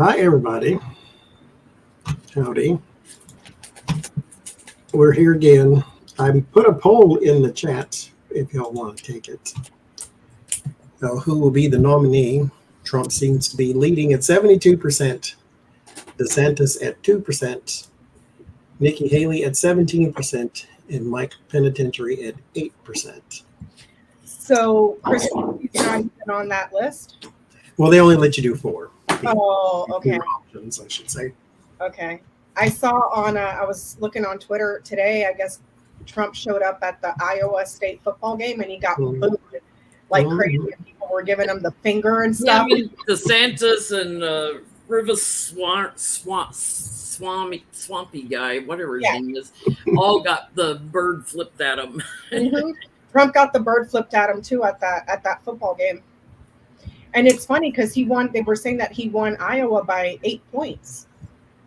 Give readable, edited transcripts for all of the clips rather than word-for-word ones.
Hi, everybody. Howdy. We're here again. I put a poll in the chat if y'all want to take it. Who will be the nominee? Trump seems to be leading at 72%, DeSantis at 2%, Nikki Haley at 17%, and Mike Penitentiary at 8%. So, Kristen, you've not been on that list? Well, they only let you do 4. Oh, okay. 4 options, I should say. Okay. I saw I was looking on Twitter today, I guess Trump showed up at the Iowa State football game and he got booed like crazy. People were giving him the finger and stuff. Yeah, I mean, DeSantis and Rivers Swampy guy, whatever his name is, all got the bird flipped at him. Mm-hmm. Trump got the bird flipped at him too at that football game. And it's funny because he won. They were saying that he won Iowa by 8 points,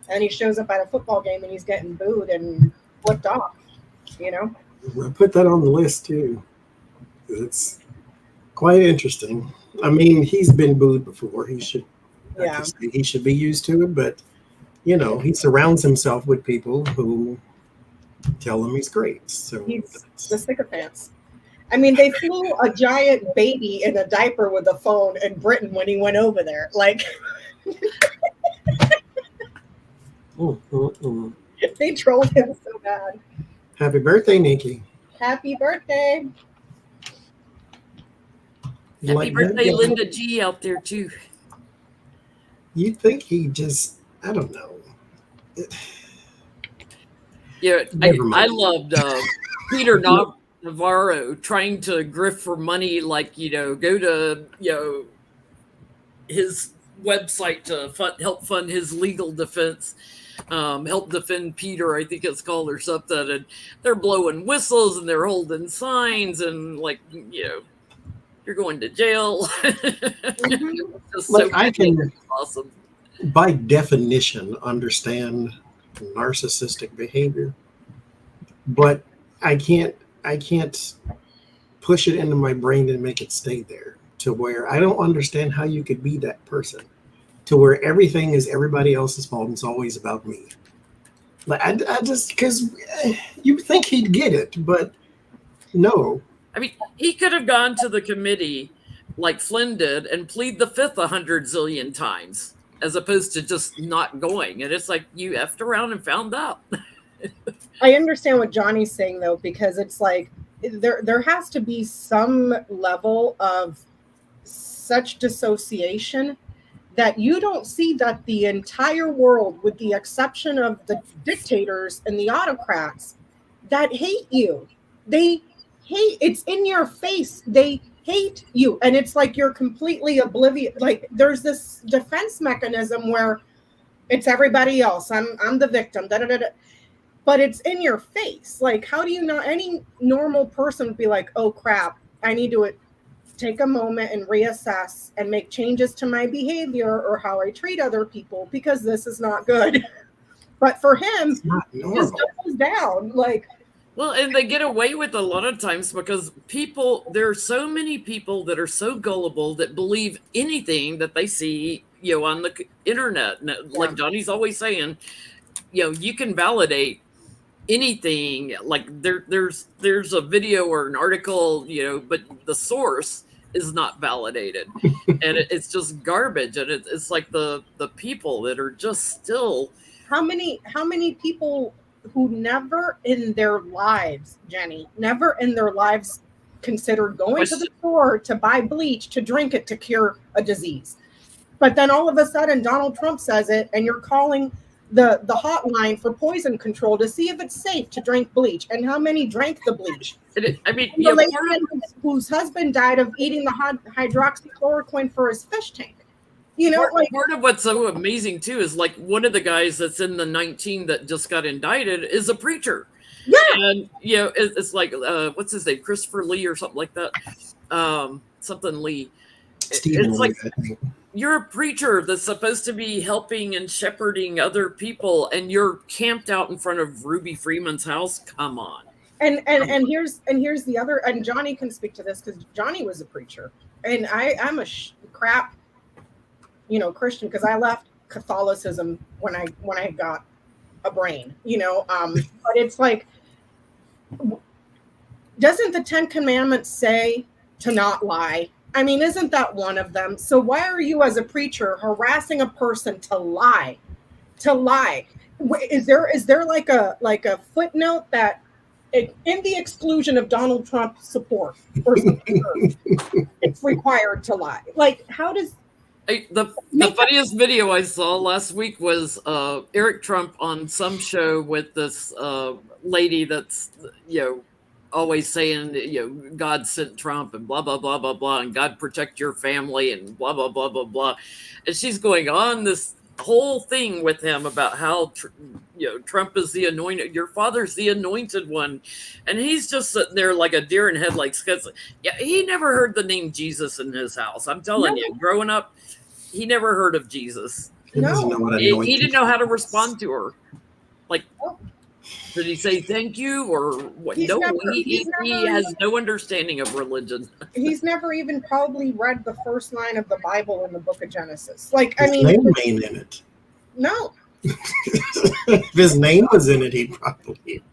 and he shows up at a football game and he's getting booed and flipped off. You know, I put that on the list too. It's quite interesting. I mean, he's been booed before. He should, he should be used to it. But you know, he surrounds himself with people who tell him he's great. So he's the sycophants. I mean, they flew a giant baby in a diaper with a phone in Britain when he went over there. Like, they trolled him so bad. Happy birthday, Nikki. Happy birthday. Happy birthday, Linda G out there, too. You'd think he just, I don't know. Yeah, I loved Peter Navarro trying to grift for money, like, you know, go to, you know, his website to help fund his legal defense, help defend Peter, I think it's called, or something. And they're blowing whistles and they're holding signs and, like, you know, you're going to jail. Look, I can, awesome. By definition, understand narcissistic behavior, but I can't push it into my brain and make it stay there, to where I don't understand how you could be that person, to where everything is everybody else's fault and it's always about me. Like I just, because you think he'd get it, but no. I mean, he could have gone to the committee like Flynn did and plead the fifth 100 zillion times, as opposed to just not going. And it's like, you effed around and found out. I understand what Johnny's saying, though, because it's like there has to be some level of such dissociation that you don't see that the entire world, with the exception of the dictators and the autocrats, that hate you. They hate, it's in your face. They hate you. And it's like you're completely oblivious. Like there's this defense mechanism where it's everybody else. I'm the victim. Da, da, da, da. But it's in your face. Like, how do you know? Any normal person would be like, oh, crap, I need to take a moment and reassess and make changes to my behavior or how I treat other people, because this is not good. But for him, it just goes down. Like, well, and they get away with a lot of times because there are so many people that are so gullible that believe anything that they see, you know, on the internet. And like Johnny's always saying, you know, you can validate anything. Like there's a video or an article, you know, but the source is not validated, and it's just garbage. And it's like the people that are just still. How many people who never in their lives, Jenny, never in their lives considered going to the store to buy bleach, to drink it, to cure a disease. But then all of a sudden Donald Trump says it, and you're calling the hotline for poison control to see if it's safe to drink bleach. And how many drank the bleach? I mean, the lady whose husband died of eating the hydroxychloroquine for his fish tank. You know, part of what's so amazing too is like one of the guys that's in the 19 that just got indicted is a preacher. Yeah, and you know, it's like what's his name, Christopher Lee or something like that. Something Lee. Stephen it's Lee, like you're a preacher that's supposed to be helping and shepherding other people, and you're camped out in front of Ruby Freeman's house. Come on. And here's the other, and Johnny can speak to this because Johnny was a preacher, and I'm a crap, you know, Christian, because I left Catholicism when I got a brain, but it's like, doesn't the 10 Commandments say to not lie? I mean, isn't that one of them? So why are you as a preacher harassing a person to lie? To lie? Is there like a footnote that in the exclusion of Donald Trump support or something, it's required to lie? Like, how does the funniest video I saw last week was Eric Trump on some show with this lady that's always saying God sent Trump and blah blah blah blah blah, and God protect your family and blah blah blah blah blah, and she's going on this whole thing with him about how Trump is the anointed, your father's the anointed one, and he's just sitting there like a deer in headlights. Yeah, he never heard the name Jesus in his house. I'm telling you, growing up, he never heard of Jesus. He doesn't know what anointed he didn't know how to respond to her. Like, did he say thank you or what? He has no understanding of religion. He's never even probably read the first line of the Bible in the book of Genesis. Like, his name ain't in it. No. If his name was in it, he'd probably.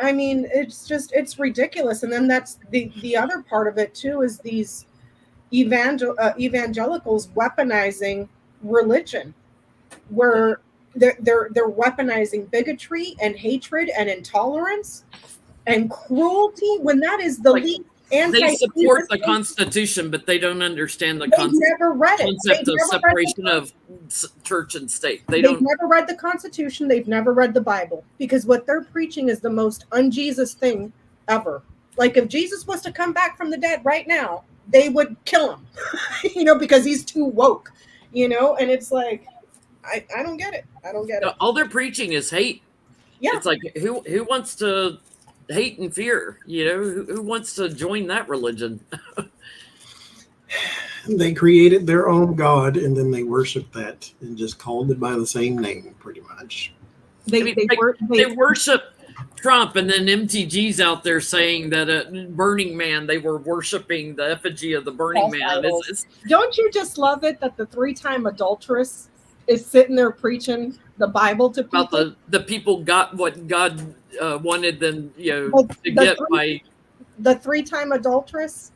I mean, it's ridiculous. And then that's the other part of it too, is these evangelicals weaponizing religion, where they're weaponizing bigotry and hatred and intolerance and cruelty, when that is the least they support the Constitution, but they don't understand the concept of separation of church and state. They've never read the Constitution. They've never read the Bible, because what they're preaching is the most un-Jesus thing ever. Like, if Jesus was to come back from the dead right now, they would kill him, because he's too woke, and it's like, I don't get it. I don't get it. All they're preaching is hate. Yeah. It's like, who wants to hate and fear? Who wants to join that religion? They created their own God, and then they worshiped that and just called it by the same name, pretty much. They worship Trump, and then MTG's out there saying that at Burning Man, they were worshiping the effigy of the Burning Man. Don't you just love it that the 3-time adulteress is sitting there preaching the Bible to people? About the people got what God wanted them, to get by the 3-time adulteress.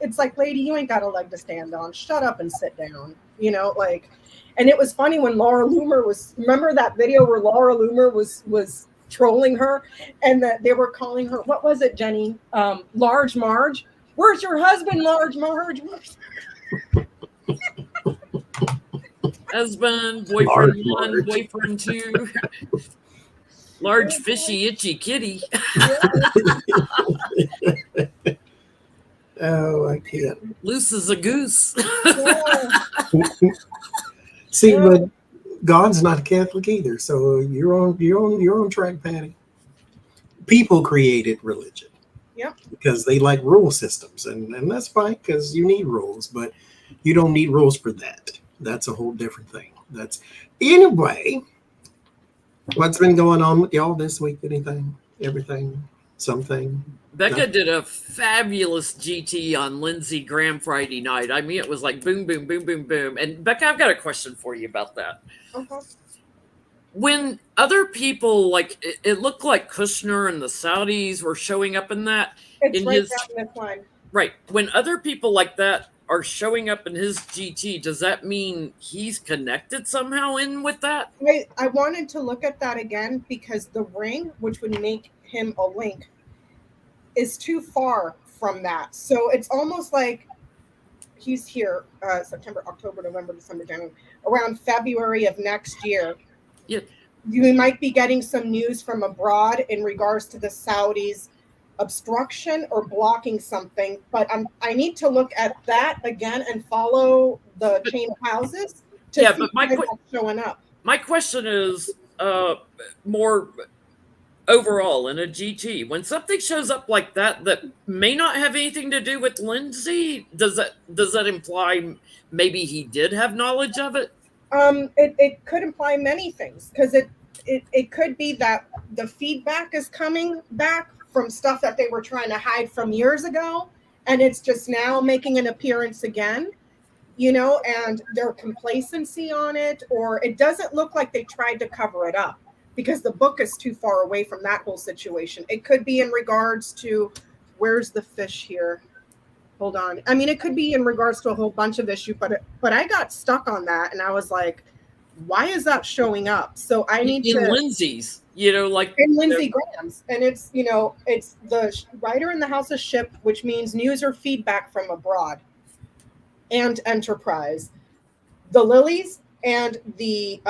It's like, lady, you ain't got a leg to stand on. Shut up and sit down. And it was funny when Laura Loomer remember that video where Laura Loomer was trolling her, and that they were calling her, what was it, Jenny? Large Marge. Where's your husband, Large Marge? Husband, boyfriend one, boyfriend two, large fishy itchy kitty. Oh, I can't. Loose as a goose. See, but God's not a Catholic either, so you're on track, Patty. People created religion. Yep. Because they like rule systems, and that's fine, because you need rules, but you don't need rules for that. That's a whole different thing. Anyway, what's been going on with y'all this week? Anything? Everything? Something? Becca did a fabulous GT on Lindsey Graham Friday night. I mean, it was like boom, boom, boom, boom, boom. And Becca, I've got a question for you about that. Uh-huh. When other people, like, it looked like Kushner and the Saudis were showing up in that. It's right down this line. Right. When other people like that are showing up in his GT, does that mean he's connected somehow in with that? I wanted to look at that again, because the ring, which would make him a link, is too far from that. So it's almost like he's here September, October, November, December, January, around February of next year. Yeah. You might be getting some news from abroad in regards to the Saudis' obstruction or blocking something, but I need to look at that again and follow the chain of houses to see what's showing up. My question is more overall in a GT. When something shows up like that may not have anything to do with Lindsey, does that imply maybe he did have knowledge of it? It could imply many things, because it could be that the feedback is coming back from stuff that they were trying to hide from years ago, and it's just now making an appearance again. and their complacency on it, or it doesn't look like they tried to cover it up because the book is too far away from that whole situation. It could be in regards to, where's the fish here? Hold on. I mean, it could be in regards to a whole bunch of issues, but I got stuck on that, and I was like, why is that showing up? So I need in to Lindsay's, like in Lindsey Graham's, and it's it's the writer in the House of Ship, which means news or feedback from abroad, and Enterprise, the lilies and the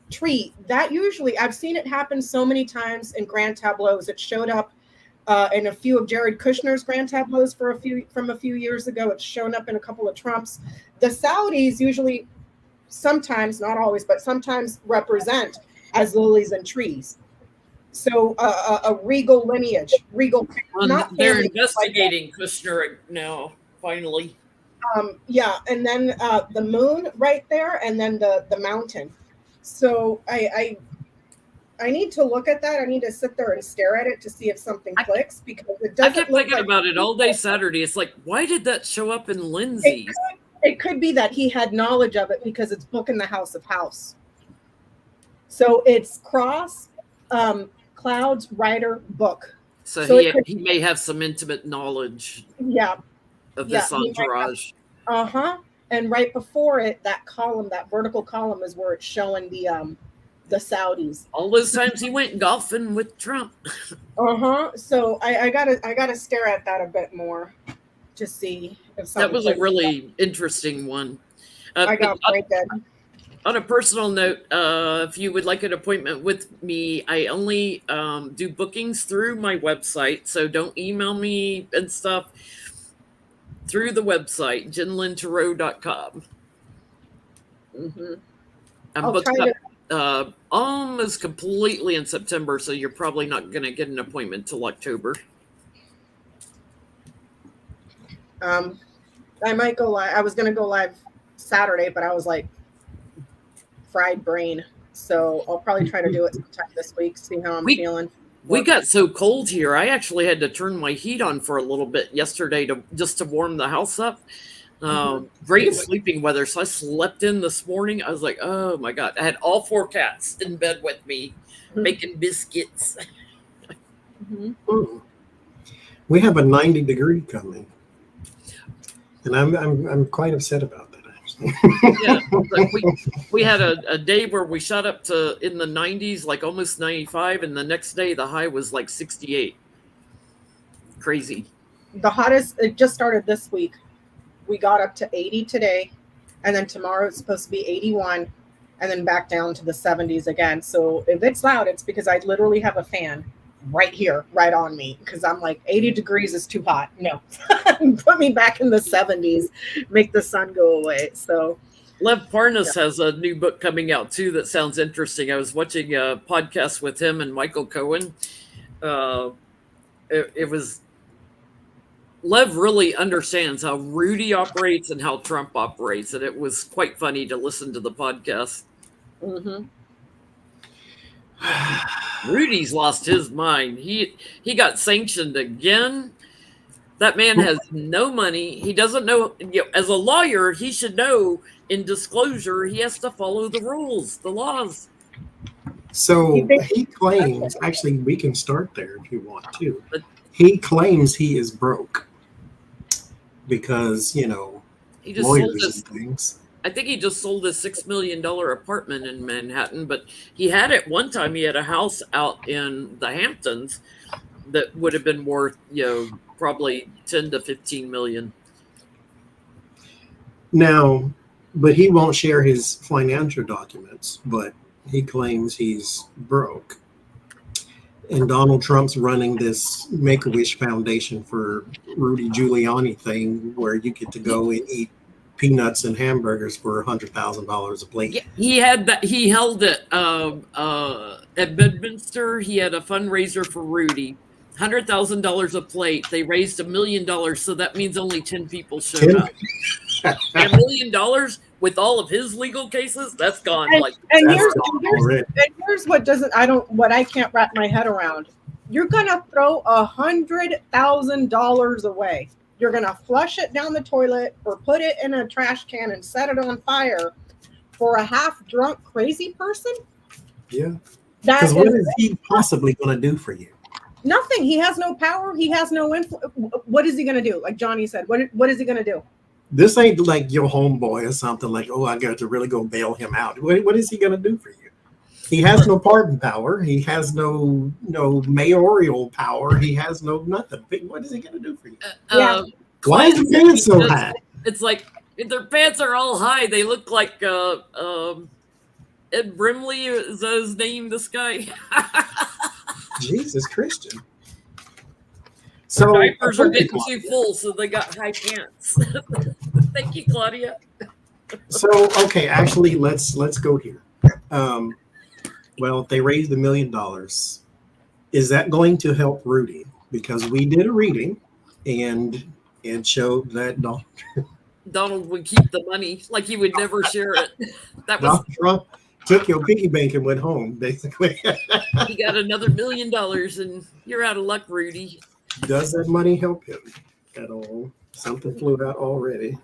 tree. That usually I've seen it happen so many times in grand tableaus. It showed up in a few of Jared Kushner's grand tableaus from a few years ago. It's shown up in a couple of Trump's. The Saudis usually, sometimes, not always, but sometimes represent as lilies and trees. So a regal lineage, not they're family, investigating Kushner now, finally. Yeah, and then the moon right there, and then the mountain. So I need to look at that. I need to sit there and stare at it to see if something clicks, because it doesn't. I kept thinking about it all day Saturday. It's like, why did that show up in Lindsay's? It could be that he had knowledge of it because it's book in the House of House. So it's cross clouds, writer, book. So he may have some intimate knowledge. Yeah. Of this entourage. And right before it, that column, that vertical column, is where it's showing the Saudis. All those times he went golfing with Trump. So I gotta stare at that a bit more to see if something. That was a really interesting one. I got right dead. On a personal note, if you would like an appointment with me, I only do bookings through my website, so don't email me and stuff. Through the website, JenLynTarot.com. I'm booked up almost completely in September, so you're probably not going to get an appointment till October. I might go live. I was going to go live Saturday, but I was like fried brain, so I'll probably try to do it sometime this week. See how I'm feeling. We got so cold here. I actually had to turn my heat on for a little bit yesterday to warm the house up. Great sleeping weather. So I slept in this morning. I was like, oh my God. I had all 4 cats in bed with me making biscuits. We have a 90-degree coming. And I'm quite upset about that, actually. Yeah, we had a day where we shot up to in the 90s, like almost 95, and the next day the high was like 68. Crazy. The hottest, it just started this week. We got up to 80 today, and then tomorrow it's supposed to be 81, and then back down to the 70s again. So if it's loud, it's because I literally have a fan right here, right on me, because I'm like, 80 degrees is too hot. No, put me back in the 70s, make the sun go away. So Lev Parnas has a new book coming out too that sounds interesting. I was watching a podcast with him and Michael Cohen. It was, Lev really understands how Rudy operates and how Trump operates, and it was quite funny to listen to the podcast. Rudy's lost his mind. He got sanctioned again. That man has no money. He doesn't know. As a lawyer, he should know in disclosure he has to follow the rules, the laws. So he claims, actually, we can start there if you want to. He claims he is broke because, he just lawyers and things. I think he just sold a $6 million apartment in Manhattan, but he had at one time, he had a house out in the Hamptons that would have been worth, probably 10 to 15 million. Now, but he won't share his financial documents, but he claims he's broke. And Donald Trump's running this Make-A-Wish Foundation for Rudy Giuliani thing where you get to go and eat peanuts and hamburgers for $100,000 a plate. Yeah, he had that. He held it at Bedminster. He had a fundraiser for Rudy, $100,000 a plate. They raised $1 million, so that means only 10 people showed up. $1 million with all of his legal cases, that's gone. And here's what I can't wrap my head around. You're gonna throw $100,000 away. you're going to flush it down the toilet or put it in a trash can and set it on fire for a half drunk crazy person? Yeah. That Because what is is he possibly going to do for you? nothing. He has no power. He has no influence. What is he going to do? Like Johnny said, what is he going to do? This ain't like your homeboy or something like, oh, I got to really go bail him out. What is he going to do for you? He has no pardon power. He has no mayoral power. He has no nothing. What is he going to do for you? Yeah. Why is the pants so high? It's like their pants are all high. They look like Ed Brimley is that his name? This guy. Jesus Christian. So Diapers are getting too full, so they got high pants. Thank you, Claudia. So okay, actually, let's go here. Well, if they raised $1 million, is that going to help Rudy? Because we did a reading, and it showed that Donald would keep the money, like he would never share it. That was Donald Trump took your piggy bank and went home, basically. he got another $1 million, and you're out of luck, Rudy. Does that money help him at all? Something flew out already.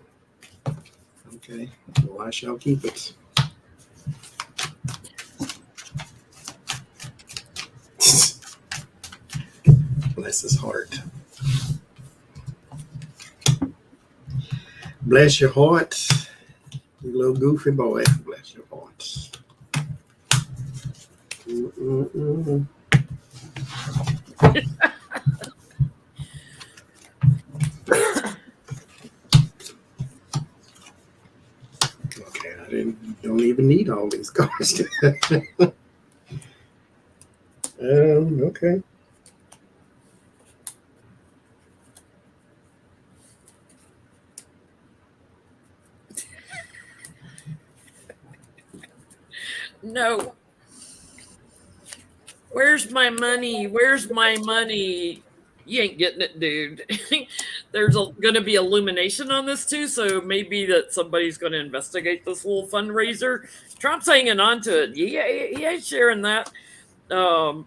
Okay, well, I shall keep it. Bless his heart. Bless your heart, you little goofy boy. Bless your heart. Okay, don't even need all these cards. Okay. No. Where's my money? Where's my money? You ain't getting it, dude. There's going to be illumination on this too, so maybe that somebody's going to investigate this little fundraiser. Trump's hanging on to it. He ain't sharing that. And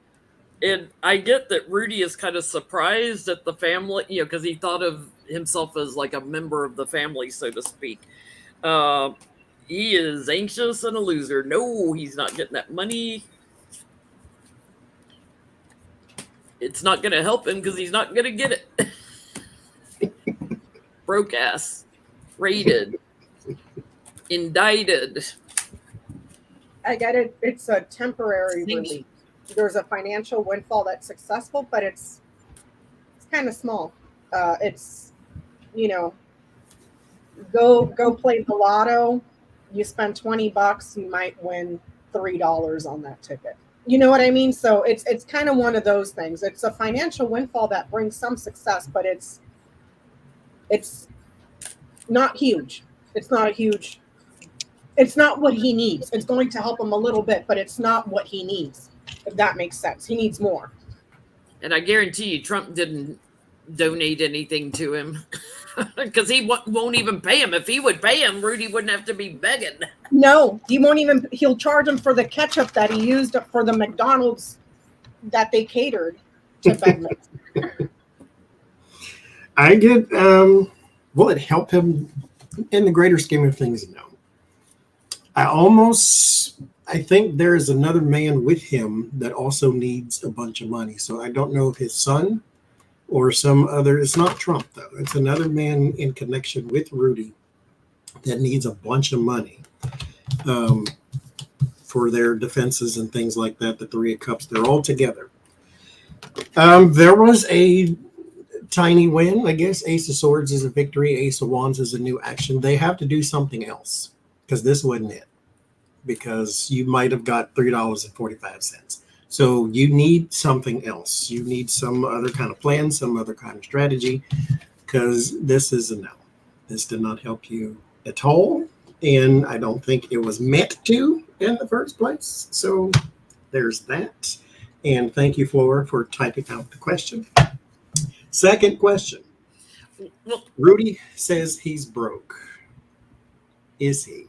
I get that Rudy is kind of surprised at the family, because he thought of himself as like a member of the family, so to speak. He is anxious and a loser. No, he's not getting that money. It's not going to help him because he's not going to get it. Broke ass. Raided. Indicted. I get it. It's a temporary relief. There's a financial windfall that's successful, but it's kind of small. It's, go play the lotto. You spend $20, you might win $3 on that ticket. You know what I mean? So it's kind of one of those things. It's a financial windfall that brings some success, but it's not huge. It's not what he needs. It's going to help him a little bit, but it's not what he needs, if that makes sense. He needs more. And I guarantee you Trump didn't donate anything to him because he won't even pay him. If he would pay him, Rudy wouldn't have to be begging. No, he won't even. He'll charge him for the ketchup that he used for the McDonald's that they catered to beggars. I get, will it help him in the greater scheme of things? No. I think there is another man with him that also needs a bunch of money. So I don't know if his son or some other, it's not Trump though. It's another man in connection with Rudy that needs a bunch of money for their defenses and things like that. The Three of Cups, they're all together. There was a tiny win, I guess. Ace of Swords is a victory. Ace of Wands is a new action. They have to do something else because this wasn't it. Because you might have got $3.45. So you need something else. You need some other kind of plan, some other kind of strategy, because this is a no. This did not help you at all. And I don't think it was meant to in the first place. So there's that. And thank you, Flora, for typing out the question. Second question. Rudy says he's broke. Is he?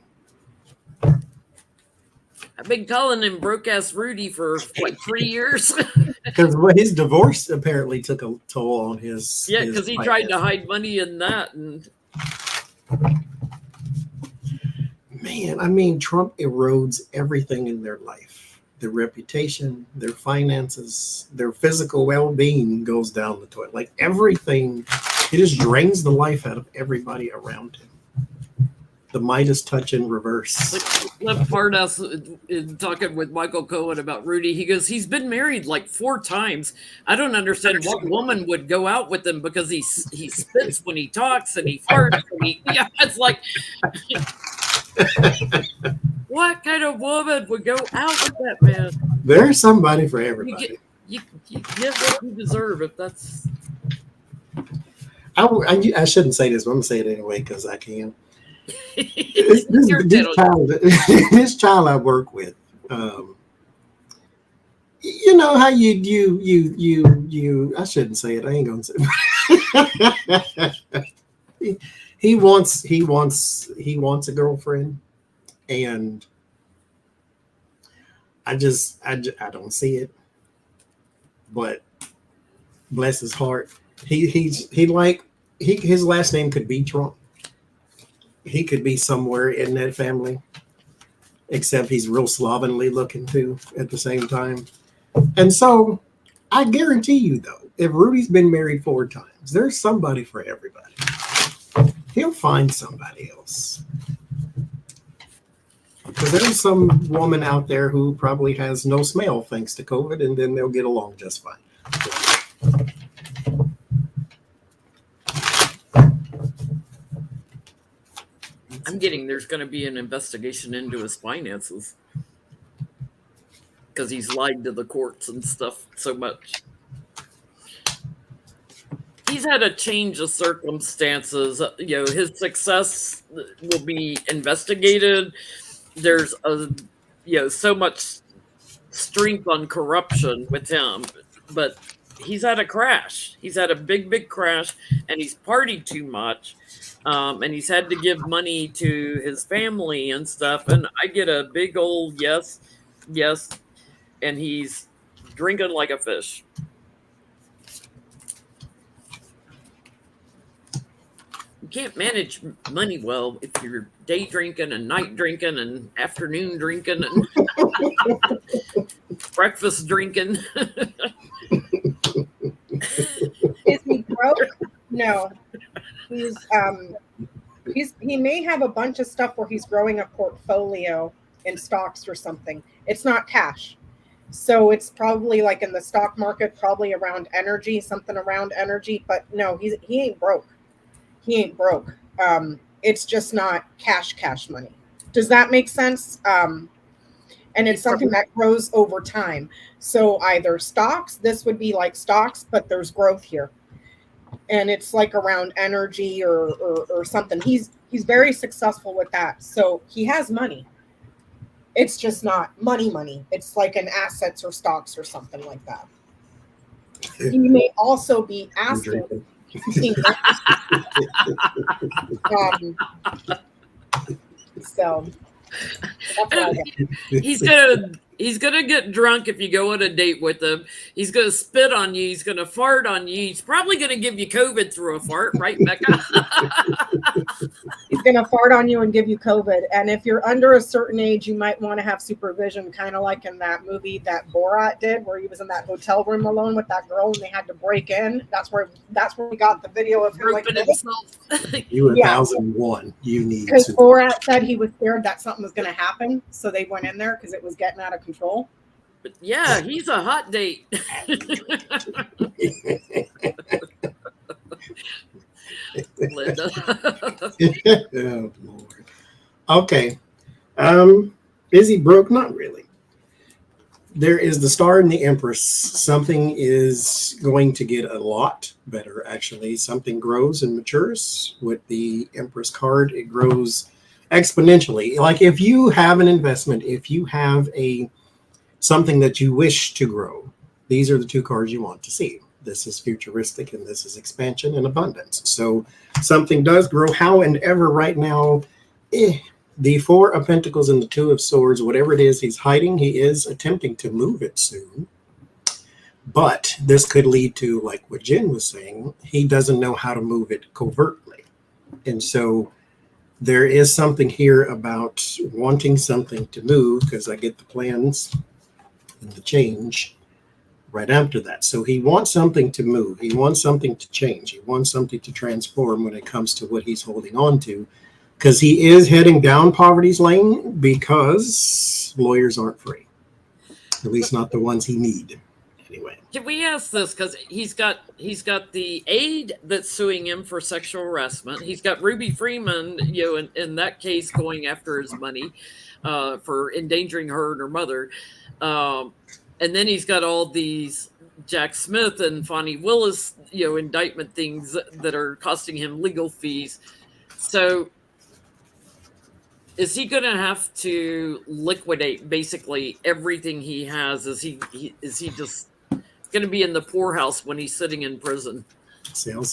I've been calling him broke ass Rudy for like 3 years. Because his divorce apparently took a toll on his. Yeah, his because he tried to finances. hide money in that, and Man, I mean, Trump erodes everything in their life. Their reputation, their finances, their physical well-being goes down the toilet. Like everything, he just drains the life out of everybody around him. The Midas touch in reverse. left part us in talking with Michael Cohen about Rudy. He goes, he's been married like 4 times. I don't understand what woman would go out with him because he spits when he talks and he farts. Yeah, it's like, what kind of woman would go out with that man? There's somebody for everybody. You get what you deserve if that's. I shouldn't say this, but I'm going to say it anyway because I can. This This child I work with, you know how you I shouldn't say it. I ain't gonna say it. he wants a girlfriend, and I don't see it. But bless his heart, his last name could be Trump. He could be somewhere in that family, except he's real slovenly looking too at the same time. And so I guarantee you, though, if Rudy's been married 4 times, there's somebody for everybody. He'll find somebody else. Because there's some woman out there who probably has no smell thanks to COVID, and then they'll get along just fine. I'm getting there's going to be an investigation into his finances because he's lied to the courts and stuff so much. He's had a change of circumstances. His success will be investigated. There's so much strength on corruption with him, but he's had a crash. He's had a big crash, and he's partied too much. And he's had to give money to his family and stuff. And I get a big old yes. And he's drinking like a fish. You can't manage money well if you're day drinking and night drinking and afternoon drinking and breakfast drinking. Is he broke? No. He may have a bunch of stuff where he's growing a portfolio in stocks or something. It's not cash. So it's probably like in the stock market, probably around energy, something around energy. But no, he ain't broke. He ain't broke. It's just not cash money. Does that make sense? And it's something that grows over time. So either stocks, this would be like stocks, but there's growth here. And it's like around energy or something. He's very successful with that. So he has money. It's just not money. It's like in assets or stocks or something like that. He may also be asking. So that's what I get. He's gonna get drunk if you go on a date with him. He's gonna spit on you. He's gonna fart on you. He's probably gonna give you COVID through a fart, right, Becca? He's gonna fart on you and give you COVID. And if you're under a certain age, you might want to have supervision, kind of like in that movie that Borat did, where he was in that hotel room alone with that girl and they had to break in. That's where we got the video of him like himself. You 1001. You need because to. Borat said he was scared that something was going to happen, so they went in there because it was getting out of control. But yeah, he's a hot date. Linda. Oh, Lord. Okay. Is he broke? Not really. There is the Star and the Empress. Something is going to get a lot better, actually. Something grows and matures. With the Empress card, it grows exponentially. Like if you have an investment, if you have something that you wish to grow, these are the 2 cards you want to see. This is futuristic and this is expansion and abundance. So something does grow. How and ever right now, The Four of Pentacles and the Two of Swords, whatever it is he's hiding, he is attempting to move it soon. But this could lead to, like what Jen was saying, he doesn't know how to move it covertly. And so there is something here about wanting something to move, because I get the plans and the change right after that. So he wants something to move. He wants something to change. He wants something to transform when it comes to what he's holding on to, because he is heading down poverty's lane, because lawyers aren't free, at least not the ones he need. Anyway, can we ask this, because he's got the aide that's suing him for sexual harassment. He's got Ruby Freeman, in that case, going after his money for endangering her and her mother, and then he's got all these Jack Smith and Fonnie Willis indictment things that are costing him legal fees. So is he going to have to liquidate basically everything he has? Is he just going to be in the poorhouse when he's sitting in prison? Sale.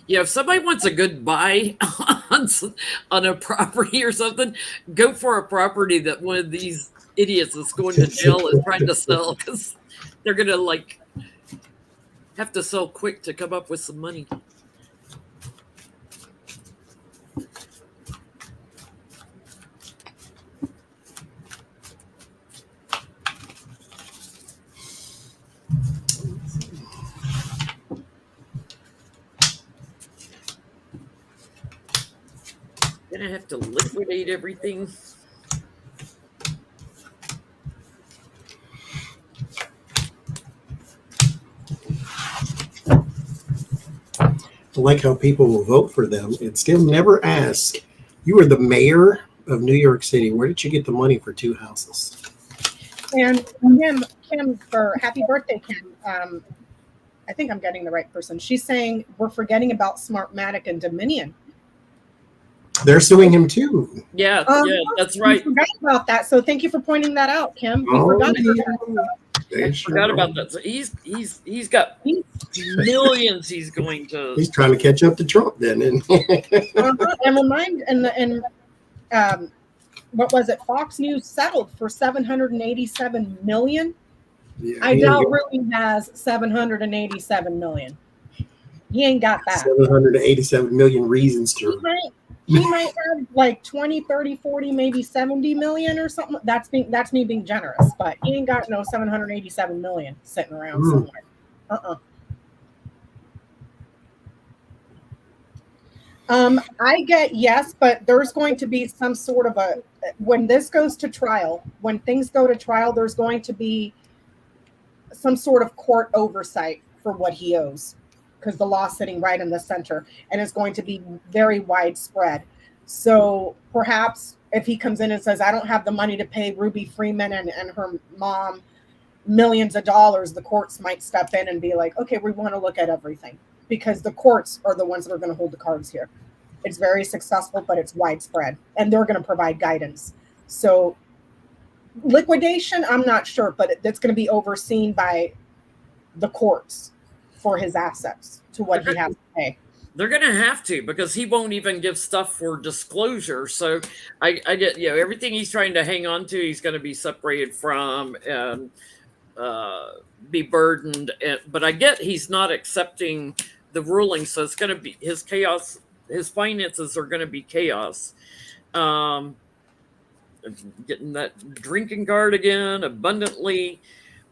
If somebody wants a good buy on a property or something, go for a property that one of these idiots that's going to jail is trying to sell, because they're going to have to sell quick to come up with some money. Gonna have to liquidate everything. I like how people will vote for them and still never ask, you were the mayor of New York City, where did you get the money for 2 houses? And Kim, for happy birthday, Kim. I think I'm getting the right person. She's saying we're forgetting about Smartmatic and Dominion. They're suing him too. Yeah, that's right. We forgot about that. So thank you for pointing that out, Kim. We forgot about that. I forgot about that. So he's got millions. He's going to. He's trying to catch up to Trump then. And what was it? Fox News settled for $787 million. Yeah, I doubt Ruby has $787 million. He ain't got that. 787 million reasons to. He might have like 20, 30, 40, maybe 70 million or something. That's me being generous, but he ain't got no 787 million sitting around somewhere. I get yes, but there's going to be some sort of when this goes to trial, when things go to trial, there's going to be some sort of court oversight for what he owes, because the law's sitting right in the center and is going to be very widespread. So perhaps if he comes in and says, I don't have the money to pay Ruby Freeman and her mom millions of dollars, the courts might step in and be like, okay, we want to look at everything, because the courts are the ones that are going to hold the cards here. It's very successful, but it's widespread, and they're going to provide guidance. So liquidation, I'm not sure, but that's going to be overseen by the courts for his assets to what he has to pay. They're going to have to, because he won't even give stuff for disclosure. So I get, everything he's trying to hang on to, he's going to be separated from and be burdened. But I get he's not accepting the ruling. So it's going to be his chaos. His finances are going to be chaos. Getting that drinking card again abundantly.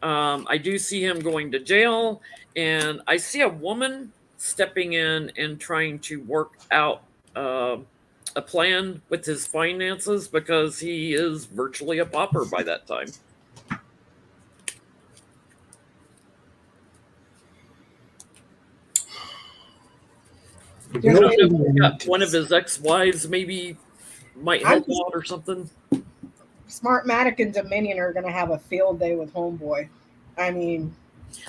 I do see him going to jail, and I see a woman stepping in and trying to work out a plan with his finances, because he is virtually a pauper by that time. I don't know if he's got one of his ex-wives maybe might help out or something. Smartmatic and Dominion are going to have a field day with Homeboy. I mean,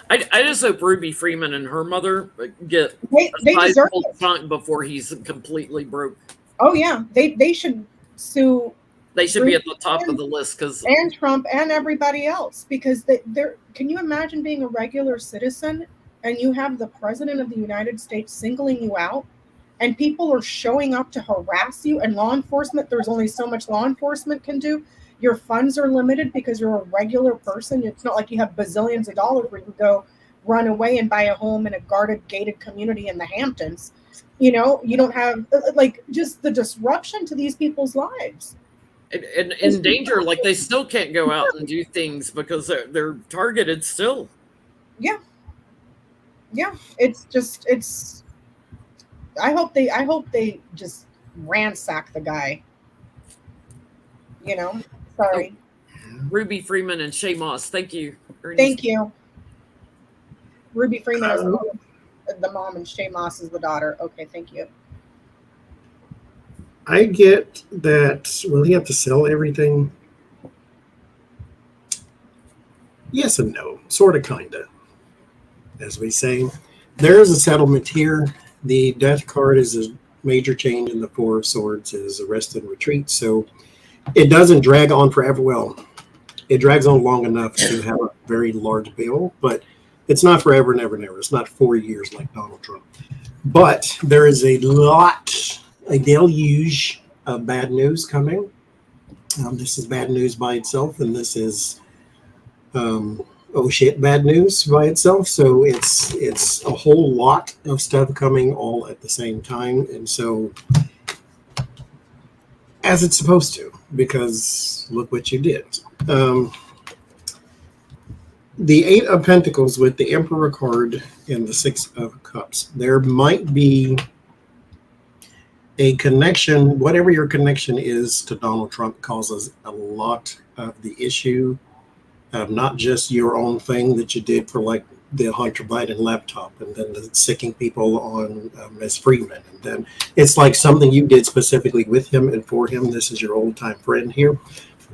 I just hope Ruby Freeman and her mother get they deserve a chunk before he's completely broke. Oh yeah, they should sue. They should be at the top of the list, and Trump and everybody else, because they're. Can you imagine being a regular citizen and you have the president of the United States singling you out and people are showing up to harass you, and law enforcement, there's only so much law enforcement can do. Your funds are limited because you're a regular person. It's not like you have bazillions of dollars where you can go run away and buy a home in a guarded, gated community in the Hamptons. You know, you don't have like just the disruption to these people's lives. And in danger, like they still can't go out and do things because they're targeted still. Yeah. It's I hope they just ransack the guy. You know, sorry. Ruby Freeman and Shay Moss, thank you. Thank you. Ruby Freeman is the mom and Shay Moss is the daughter. Okay, thank you. I get that. Will he have to sell everything? Yes and no, sort of, kind of. As we say, there is a settlement here. The death card is a major change in the Four of Swords, is arrest and retreat. So it doesn't drag on forever. Well, it drags on long enough to have a very large bill, but it's not forever and ever and ever. It's not 4 years like Donald Trump. But there is a deluge of bad news coming. This is bad news by itself, and this is oh shit bad news by itself. So it's a whole lot of stuff coming all at the same time, and so as it's supposed to, because look what you did. The Eight of Pentacles with the Emperor card and the Six of Cups. There might be a connection, whatever your connection is to Donald Trump causes a lot of the issue, not just your own thing that you did for like the Hunter Biden laptop and then the sicking people on Ms. Freeman. And then it's like something you did specifically with him and for him. This is your old time friend here.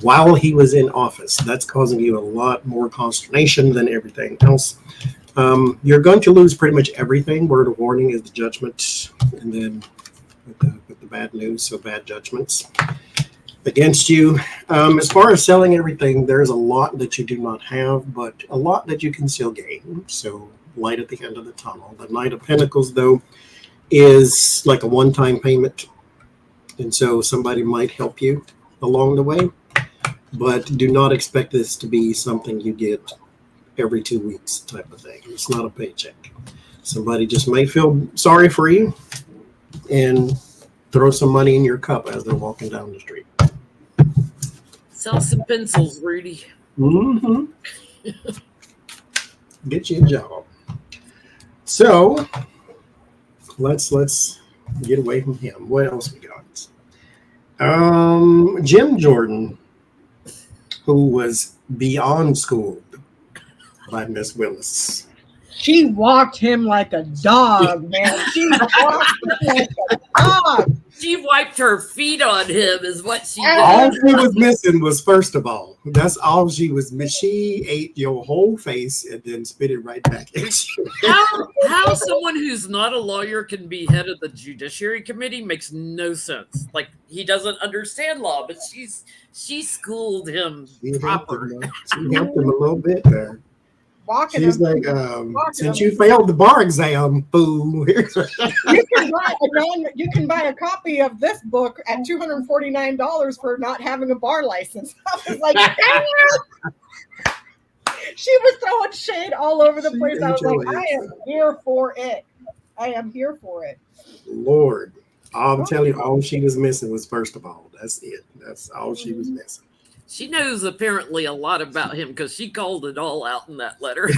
While he was in office, that's causing you a lot more consternation than everything else. You're going to lose pretty much everything. Word of warning is the Judgment, and then with the bad news, so bad judgments against you. As far as selling everything, there's a lot that you do not have, but a lot that you can still gain. So light at the end of the tunnel. The Knight of Pentacles, though, is like a one-time payment, and so somebody might help you along the way. But do not expect this to be something you get every 2 weeks type of thing. It's not a paycheck. Somebody just may feel sorry for you and throw some money in your cup as they're walking down the street. Sell some pencils, Rudy. Mm-hmm. Get you a job. So let's get away from him. What else we got? Jim Jordan, who was beyond schooled by Miss Willis. She walked him like a dog, man. She walked him like a dog. She wiped her feet on him, is what she did. All she was missing was, first of all, that's all she was missing. She ate your whole face and then spit it right back at you. How someone who's not a lawyer can be head of the Judiciary Committee makes no sense. Like, he doesn't understand law, but she schooled him proper. She helped him a little bit there. She's him. like, since you failed the bar exam, fool. You can buy a copy of this book at $249 for not having a bar license. I was like, damn! She was throwing shade all over the place. I was like, I am here for it. I am here for it. Lord, I'm telling you, all she was missing was, first of all, that's it. That's all she was missing. She knows apparently a lot about him because she called it all out in that letter.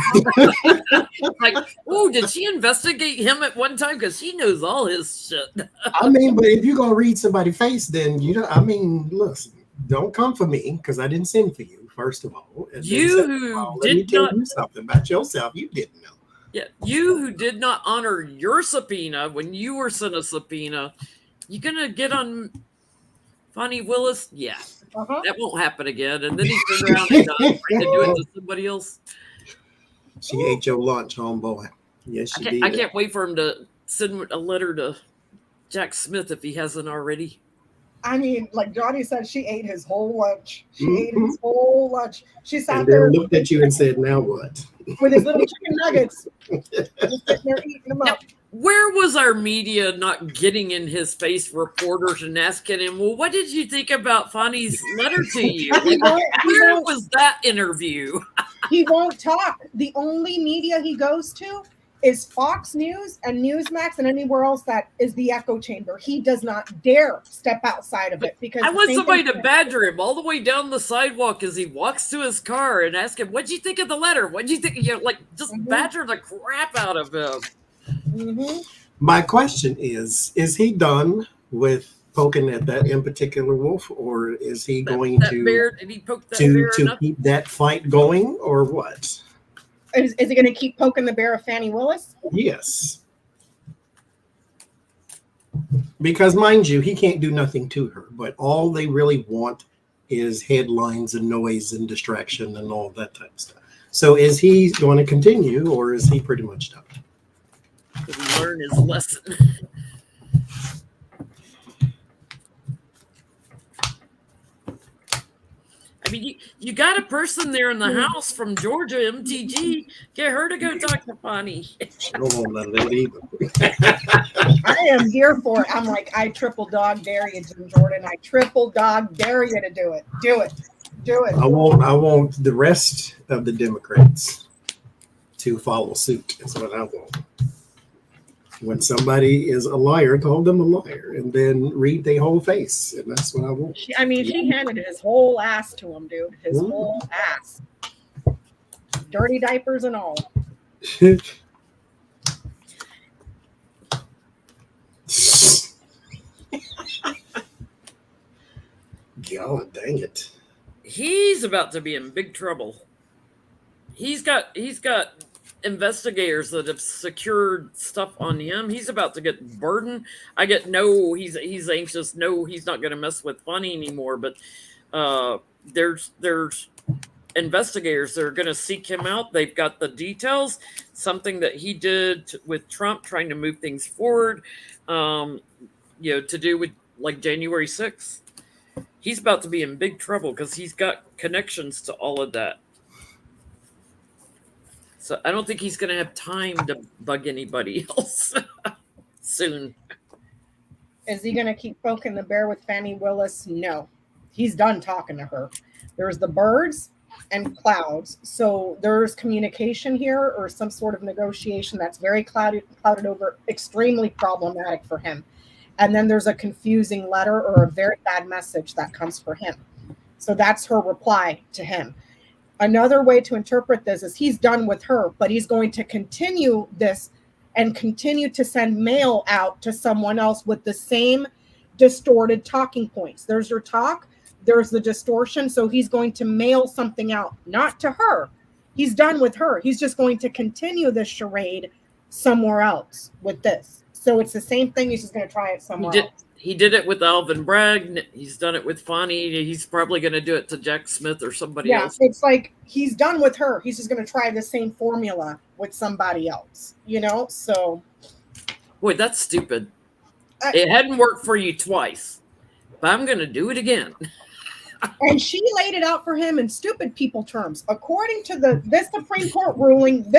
Like, oh, did she investigate him at one time? Because she knows all his shit. I mean, but if you're going to read somebody's face, then you don't, I mean, listen, don't come for me because I didn't send for you, first of all. And you who did not do something about yourself you didn't know. Yeah, you who did not honor your subpoena when you were sent a subpoena, you going to get on Fonnie Willis? Yeah. That won't happen again. And then he turned around and tried to do it to somebody else. She ate your lunch, homeboy. Yes, she did. I can't wait for him to send a letter to Jack Smith if he hasn't already. I mean, like Johnny said, she ate his whole lunch. She ate his whole lunch. She sat and there, looked at you and said, "Now what?" With his little chicken nuggets, just sitting there eating them up. Where was our media not getting in his face, reporters, and asking him, well, what did you think about Fonny's letter to you? Like, where was that interview? He won't talk. The only media he goes to is Fox News and Newsmax and anywhere else that is the echo chamber. He does not dare step outside of it because I want somebody to badger him all the way down the sidewalk as he walks to his car and ask him, what'd you think of the letter? What'd you think? You know, like, just badger the crap out of him. Mm-hmm. My question is he done with poking at that in particular wolf, or is he going that bear? Did he poke that bear to keep that fight going, or what? Is he going to keep poking the bear of Fannie Willis? Yes. Because mind you, he can't do nothing to her, but all they really want is headlines and noise and distraction and all that type of stuff. So is he going to continue, or is he pretty much done? Did he learn his lesson? I mean, you got a person there in the house from Georgia, MTG. Get her to go talk to Fonny. I am here for it. I'm like, I triple dog dare you, Jim Jordan. I triple dog dare you to do it. Do it. Do it. I want the rest of the Democrats to follow suit. Is what I want. When somebody is a liar, call them a liar, and then read their whole face, and that's what I want. She handed his whole ass to him, dude. His whole ass, dirty diapers and all. God dang it! He's about to be in big trouble. He's got investigators that have secured stuff on him. He's about to get burdened. I get no, he's anxious. No, he's not going to mess with Fonny anymore. But there's investigators that are going to seek him out. They've got the details, something that he did with Trump, trying to move things forward. To do with like January 6th. He's about to be in big trouble because he's got connections to all of that. So I don't think he's going to have time to bug anybody else soon. Is he going to keep poking the bear with Fannie Willis? No. He's done talking to her. There's the birds and clouds. So there's communication here or some sort of negotiation that's very clouded over, extremely problematic for him. And then there's a confusing letter or a very bad message that comes for him. So that's her reply to him. Another way to interpret this is he's done with her, but he's going to continue this and continue to send mail out to someone else with the same distorted talking points. There's your talk, there's the distortion. So he's going to mail something out, not to her. He's done with her. He's just going to continue this charade somewhere else with this. So it's the same thing. He's just going to try it somewhere else. He did it with Alvin Bragg. He's done it with Fonny. He's probably going to do it to Jack Smith or somebody else. Yeah, it's like he's done with her. He's just going to try the same formula with somebody else, So, boy, that's stupid. It hadn't worked for you twice, but I'm going to do it again. And she laid it out for him in stupid people terms. According to this Supreme Court ruling,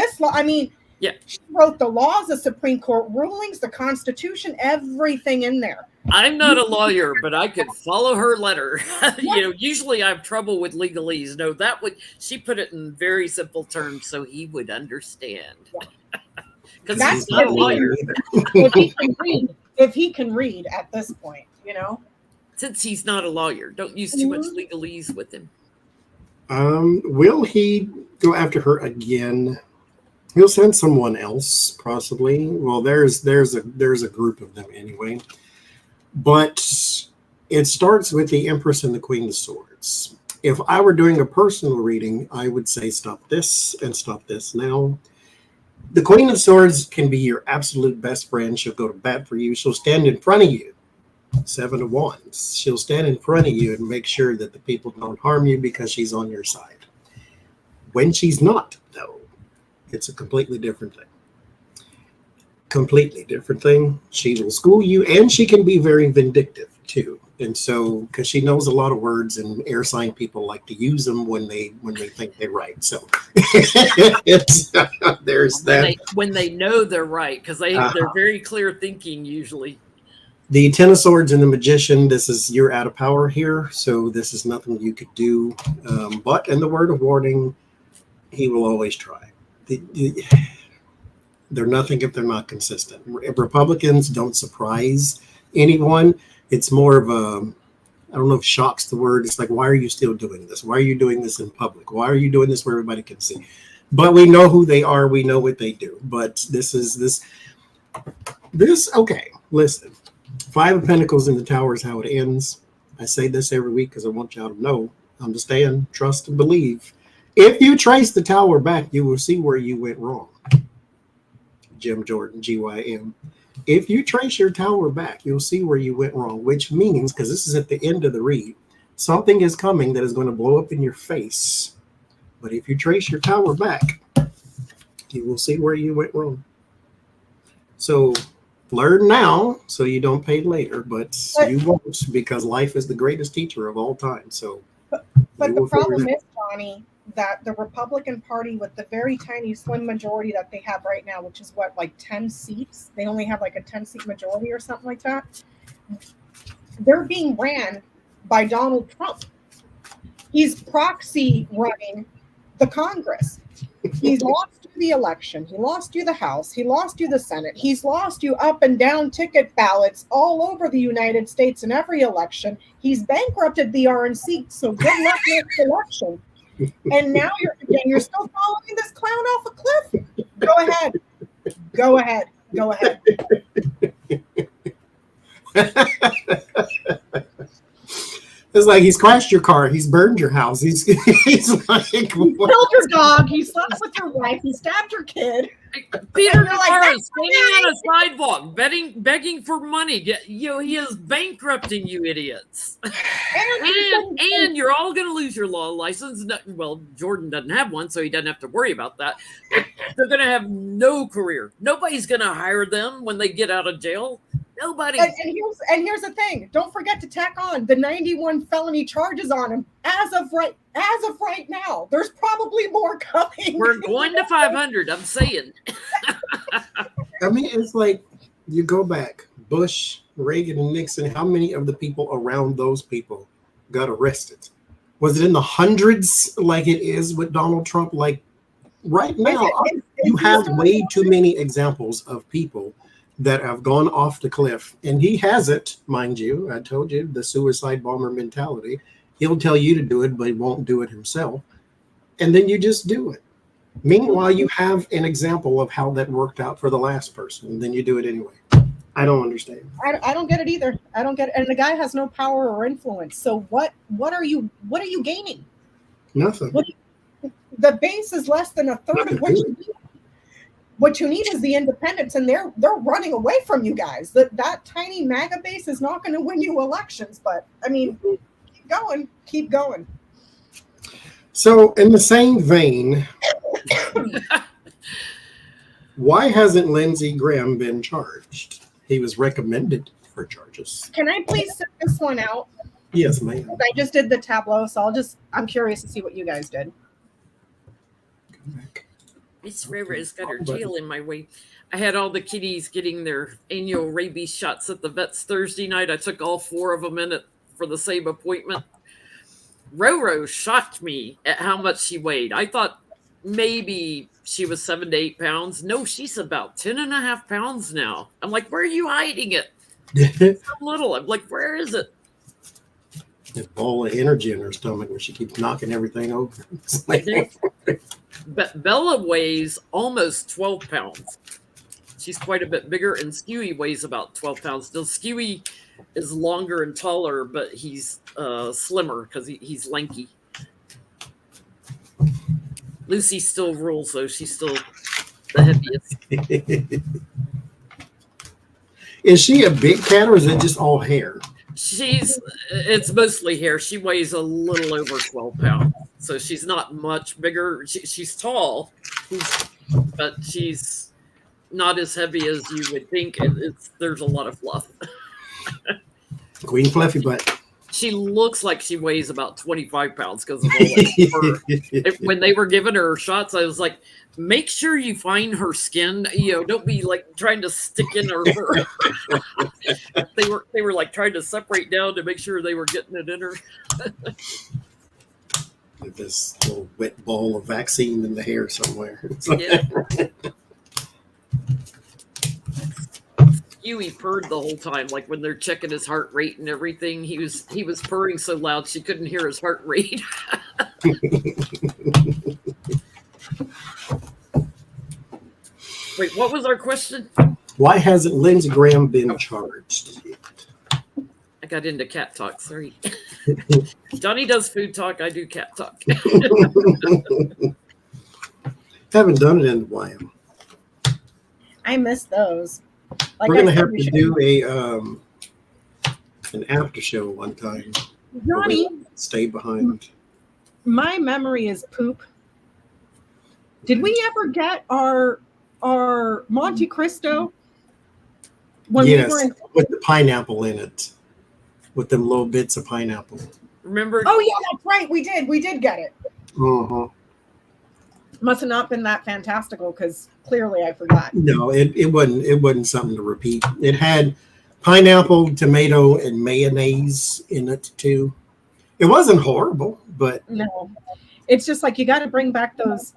yeah, she wrote the laws, the Supreme Court rulings, the Constitution, everything in there. I'm not a lawyer, but I could follow her letter. Usually I have trouble with legalese. No, she put it in very simple terms so he would understand. Because he's not a lawyer. If he can read at this point, Since he's not a lawyer, don't use too much legalese with him. Will he go after her again? He'll send someone else, possibly. Well, there's a group of them anyway. But it starts with the Empress and the Queen of Swords. If I were doing a personal reading, I would say stop this and stop this now. The Queen of Swords can be your absolute best friend. She'll go to bat for you. She'll stand in front of you. 7 of Wands. She'll stand in front of you and make sure that the people don't harm you because she's on your side. When she's not, though, it's a completely different thing. Completely different thing. She will school you, and she can be very vindictive too. And so, because she knows a lot of words, and air sign people like to use them when they think they're right. So it's, there's that. When they know they're right, because they're very clear thinking usually. The Ten of Swords and the Magician. This is, you're out of power here, so this is nothing you could do. But in the word of warning, he will always try. They're nothing if they're not consistent. Republicans don't surprise anyone. It's more of a, I don't know if shock's the word. It's like, why are you still doing this? Why are you doing this in public? Why are you doing this where everybody can see? But we know who they are. We know what they do. But this, okay, listen. Five of Pentacles in the Tower is how it ends. I say this every week because I want y'all to know, understand, trust, and believe. If you trace the Tower back, you will see where you went wrong. Jim Jordan, GYM. If you trace your tower back, you'll see where you went wrong, which means, because this is at the end of the read, something is coming that is going to blow up in your face. But if you trace your tower back, you will see where you went wrong. So learn now so you don't pay later, but you won't, because life is the greatest teacher of all time. So, but the problem is, Johnny, that the Republican Party, with the very tiny slim majority that they have right now, which is what, like 10 seats, they only have like a 10-seat majority or something like that. They're being ran by Donald Trump. He's proxy running the Congress. He's lost you the election. He lost you the House. He lost you the Senate. He's lost you up and down ticket ballots all over the United States in every election. He's bankrupted the RNC. So good luck next election. And now you're still following this clown off a cliff? Go ahead. Go ahead. Go ahead. It's like he's crashed your car. He's burned your house. He's like, he killed your dog. He slept with your wife. He stabbed your kid. Peter Navarro is standing on a sidewalk, begging for money. He is bankrupting you idiots. And you're all going to lose your law license. Well, Jordan doesn't have one, so he doesn't have to worry about that. But they're going to have no career. Nobody's going to hire them when they get out of jail. Nobody. And here's the thing. Don't forget to tack on the 91 felony charges on him. As of right now, there's probably more coming. We're going to 500. I'm saying. I mean, it's like you go back, Bush, Reagan, and Nixon. How many of the people around those people got arrested? Was it in the hundreds, like it is with Donald Trump? Like right now, you have way too many examples of people that have gone off the cliff, and he has it, mind you. I told you, the suicide bomber mentality. He'll tell you to do it, but he won't do it himself. And then you just do it. Meanwhile, you have an example of how that worked out for the last person, and then you do it anyway. I don't understand. I don't get it either. I don't get it. And the guy has no power or influence. So what are you gaining? Nothing. The base is less than a third of what you need. What you need is the independents, and they're running away from you guys. That tiny MAGA base is not going to win you elections. But I mean, keep going. So, in the same vein, why hasn't Lindsey Graham been charged? He was recommended for charges. Can I please set this one out? Yes, ma'am. I just did the tableau, so I'm curious to see what you guys did. Come back. Miss River has got her tail in my way. I had all the kitties getting their annual rabies shots at the vet's Thursday night. I took all 4 of them for the same appointment. Roro shocked me at how much she weighed. I thought maybe she was 7 to 8 pounds. No, she's about 10.5 pounds now. I'm like, where are you hiding it? It's so little. I'm like, where is it? A ball of energy in her stomach where she keeps knocking everything over. But Bella weighs almost 12 pounds. She's quite a bit bigger, and Skewy weighs about 12 pounds. Still, Skewy is longer and taller, but he's slimmer because he's lanky. Lucy still rules, though. She's still the heaviest. Is she a big cat, or is it just all hair? It's mostly hair. She weighs a little over 12 pounds. So she's not much bigger. She's tall, but she's not as heavy as you would think. There's a lot of fluff. Queen Fluffy Butt. She looks like she weighs about 25 pounds because of all that fur. When they were giving her shots, I was like, make sure you find her skin. Don't be like trying to stick in her fur. They were like trying to separate down to make sure they were getting it in her. With this little wet ball of vaccine in the hair somewhere. Yeah. Huey purred the whole time, like when they're checking his heart rate and everything. He was purring so loud she couldn't hear his heart rate. Wait, what was our question? Why hasn't Lindsey Graham been charged yet? I got into cat talk. Sorry. Johnny does food talk. I do cat talk. Haven't done it in a while. I miss those. Like We're gonna I said, have we to should- do an after show one time. Johnny, Stay behind. my memory is poop. Did we ever get our Monte Cristo when Yes, we were in? with the pineapple in it, with them little bits of pineapple. Remember? Oh yeah, that's right. We did get it. Uh-huh. Must have not been that fantastical because clearly I forgot. No, it wasn't something to repeat. It had pineapple, tomato, and mayonnaise in it too. It wasn't horrible, but No, it's just like you got to bring back those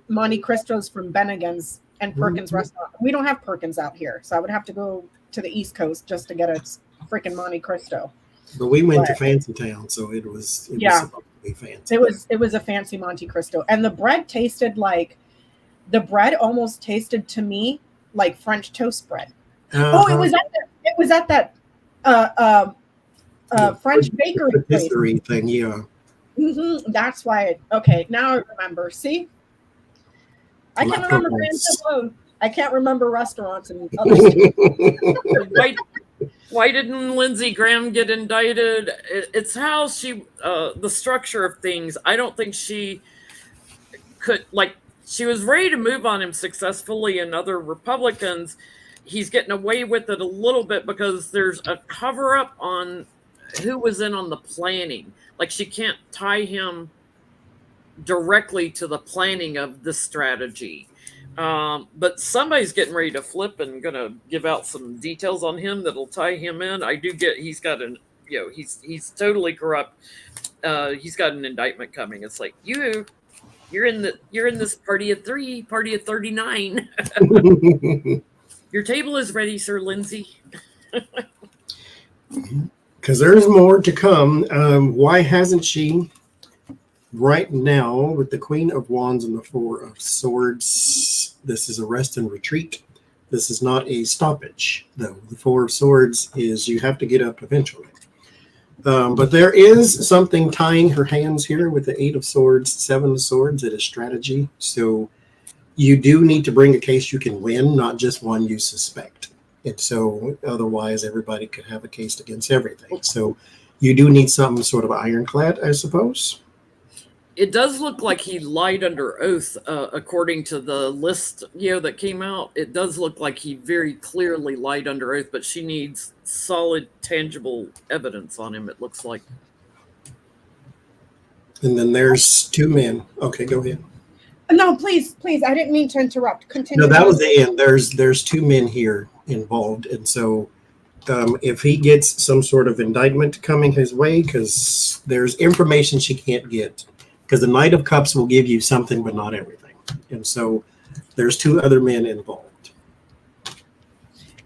Monte Cristos from Bennigan's and Perkins restaurant. We don't have Perkins out here, so I would have to go to the East Coast just to get a freaking Monte Cristo. we went to Fancy Town, so it was Yeah. supposed to be fancy. It was a fancy Monte Cristo, and the bread almost tasted to me like French toast bread. Uh-huh. Oh, it was at that French bakery place. Patisserie thing, yeah. That's why. Okay, now I remember. See, I can remember Grand Tableau. I can't remember restaurants and other stuff. Why didn't Lindsey Graham get indicted? It's how the structure of things. I don't think she could, she was ready to move on him successfully, and other Republicans, he's getting away with it a little bit because there's a cover up on who was in on the planning. Like, she can't tie him directly to the planning of this strategy. But somebody's getting ready to flip and gonna give out some details on him that'll tie him in. I do get he's got he's totally corrupt. He's got an indictment coming. It's like you're in this party of 3, party of 39. Your table is ready, Sir Lindsay. Because there's more to come. Why hasn't she right now with the Queen of Wands and the Four of Swords? This is arrest and retreat. This is not a stoppage, though. The Four of Swords is you have to get up eventually. But there is something tying her hands here with the Eight of Swords, Seven of Swords. It is strategy. So you do need to bring a case you can win, not just one you suspect. And so otherwise everybody could have a case against everything. So you do need something sort of ironclad, I suppose. It does look like he lied under oath, according to the list, that came out. It does look like he very clearly lied under oath, but she needs solid, tangible evidence on him, it looks like. And then there's two men. Okay, go ahead. No, please. I didn't mean to interrupt. Continue. No, that was the end. There's two men here involved. And so if he gets some sort of indictment coming his way, because there's information she can't get, because the Knight of Cups will give you something, but not everything. And so there's two other men involved.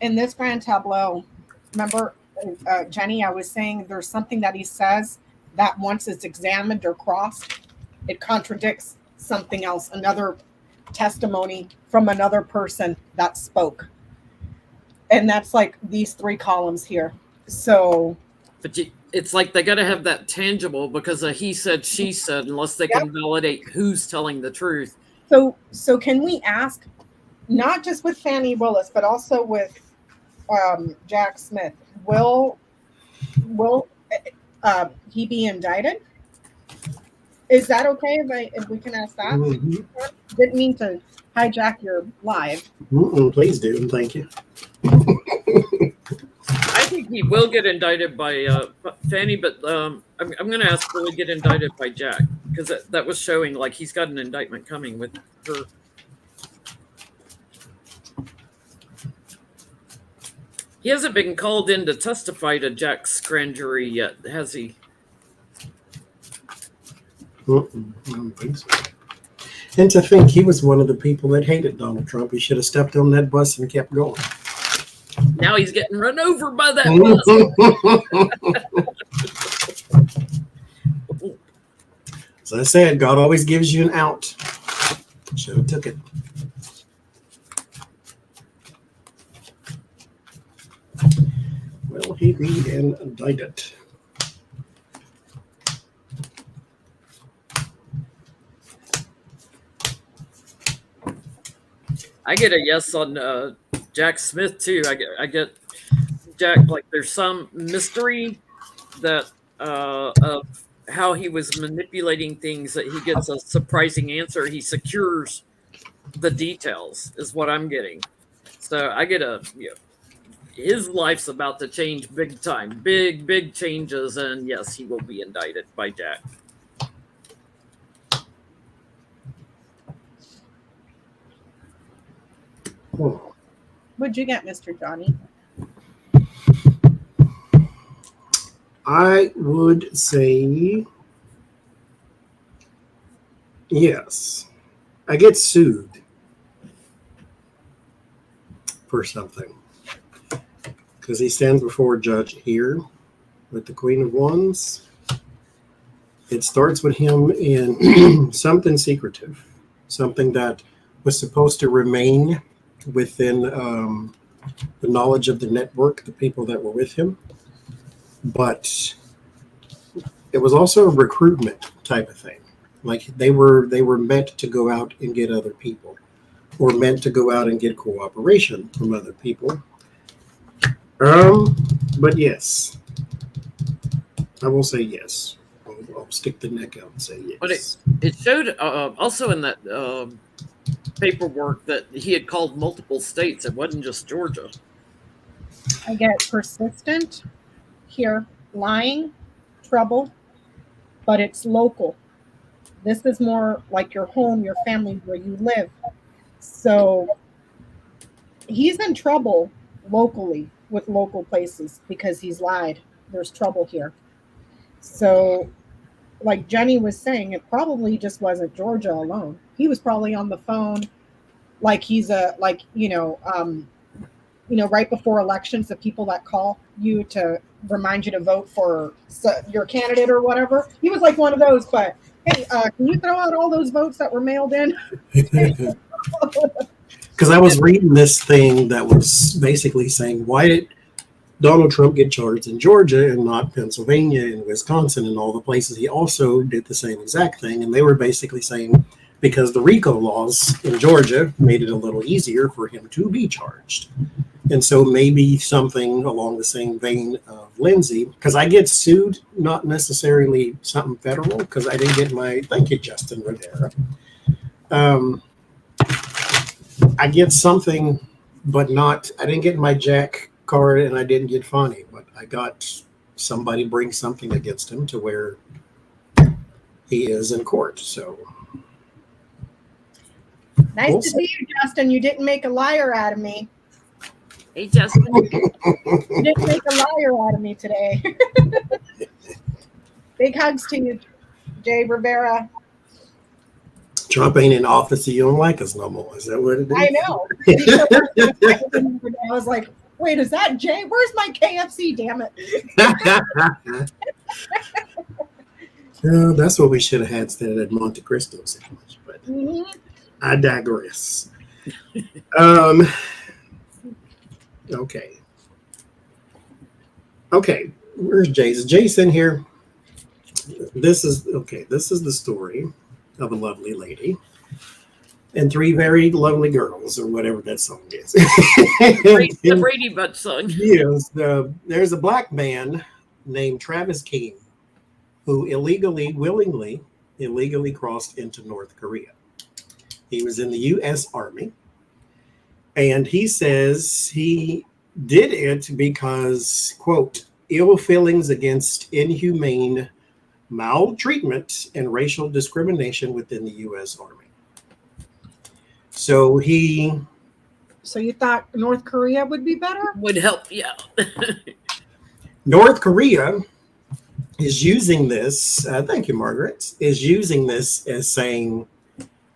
In this Grand Tableau, remember, Jenny, I was saying there's something that he says that once it's examined or crossed, it contradicts something else, another testimony from another person that spoke. And that's like these 3 columns here. So, But it's like they got to have that tangible, because he said, she said, unless they can validate who's telling the truth. So can we ask, not just with Fannie Willis, but also with Jack Smith, will he be indicted? Is that okay if we can ask that? Mm-hmm. Didn't mean to hijack your live. Please do. Thank you. I think he will get indicted by Fanny, but I'm going to ask, will he get indicted by Jack? Because that was showing like he's got an indictment coming with her. He hasn't been called in to testify to Jack's grand jury yet, has he? I don't think so. And to think he was one of the people that hated Donald Trump. He should have stepped on that bus and kept going. Now he's getting run over by that bus. As I said, God always gives you an out. Should have took it. Will he be indicted? I get a yes on Jack Smith too. I get Jack, like there's some mystery that of how he was manipulating things, that he gets a surprising answer. He secures the details is what I'm getting. So I get his life's about to change big time, big changes, and yes, he will be indicted by Jack. What'd you get, Mr. Johnny? I would say yes. I get sued for something because he stands before a judge here with the Queen of Wands. It starts with him in something secretive, something that was supposed to remain within the knowledge of the network, the people that were with him. But it was also a recruitment type of thing. Like they were meant to go out and get other people, or meant to go out and get cooperation from other people. But yes, I will say yes. I'll stick the neck out and say yes. But it showed also in that paperwork that he had called multiple states. It wasn't just Georgia. I get persistent here, lying, trouble, but it's local. This is more like your home, your family, where you live. So he's in trouble locally with local places because he's lied. There's trouble here. So like Jenny was saying, it probably just wasn't Georgia alone. He was probably on the phone like he's right before elections, the people that call you to remind you to vote for your candidate or whatever. He was like one of those, but hey, can you throw out all those votes that were mailed in? Because I was reading this thing that was basically saying, why did Donald Trump get charged in Georgia and not Pennsylvania and Wisconsin and all the places? He also did the same exact thing. And they were basically saying because the RICO laws in Georgia made it a little easier for him to be charged. And so maybe something along the same vein of Lindsay, because I get sued, not necessarily something federal, because I didn't get my, thank you, Justin Rivera. I get something, but not, I didn't get my Jack card and I didn't get Fonny, but I got somebody bring something against him to where he is in court. So nice to see you, Justin. You didn't make a liar out of me. Hey, Justin. You didn't make a liar out of me today. Big hugs to you, Jay Rivera. Trump ain't in office, so you don't like us no more. Is that what it is? I know. I was like, wait, is that Jay? Where's my KFC? Damn it. That's what we should have had instead of Monte Cristo sandwich, but I digress. Okay. Where's Jason? Is Jason here? This is the story of a lovely lady and three very lovely girls, or whatever that song is. The Brady Bunch song. Yes. There's a black man named Travis King who willingly crossed into North Korea. He was in the U.S. Army. And he says he did it because, quote, ill feelings against inhumane maltreatment and racial discrimination within the U.S. Army. So So you thought North Korea would be better? Would help, yeah. North Korea is using this, thank you, Margaret, is using this as saying,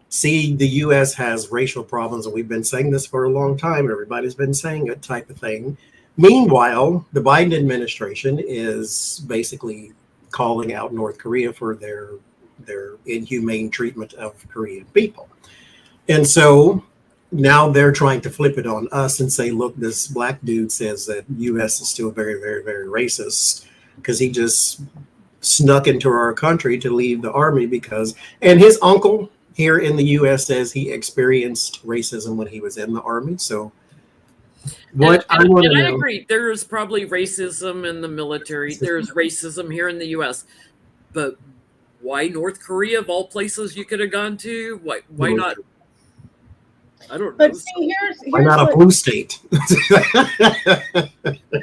see, the U.S. has racial problems, and we've been saying this for a long time. Everybody's been saying it, type of thing. Meanwhile, the Biden administration is basically calling out North Korea for their inhumane treatment of Korean people. And so now they're trying to flip it on us and say, look, this black dude says that U.S. is still very, very, very racist because he just snuck into our country to leave the army because, and his uncle here in the U.S. says he experienced racism when he was in the army. So what I want to know. I agree. There's probably racism in the military. There's racism here in the U.S. But why North Korea of all places you could have gone to? Why not? I don't know. But see, here's why not a blue state?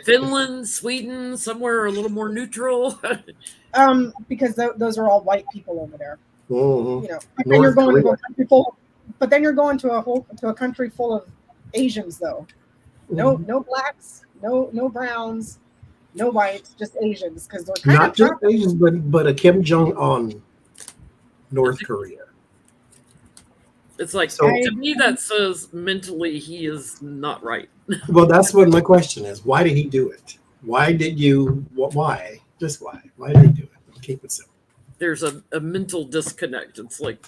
Finland, Sweden, somewhere a little more neutral. Because those are all white people over there. Mm-hmm. You know, but then you're going to a country full. But then you're going to a country full of Asians, though. No blacks, no browns, no whites, just Asians, because they're kind not of just Asians, but a Kim Jong-un North Korea. It's like, so, to me, that says mentally he is not right. Well, that's what my question is. Why did he do it? Why did you? Why? Just why? Why did he do it? Keep it simple. There's a mental disconnect. It's like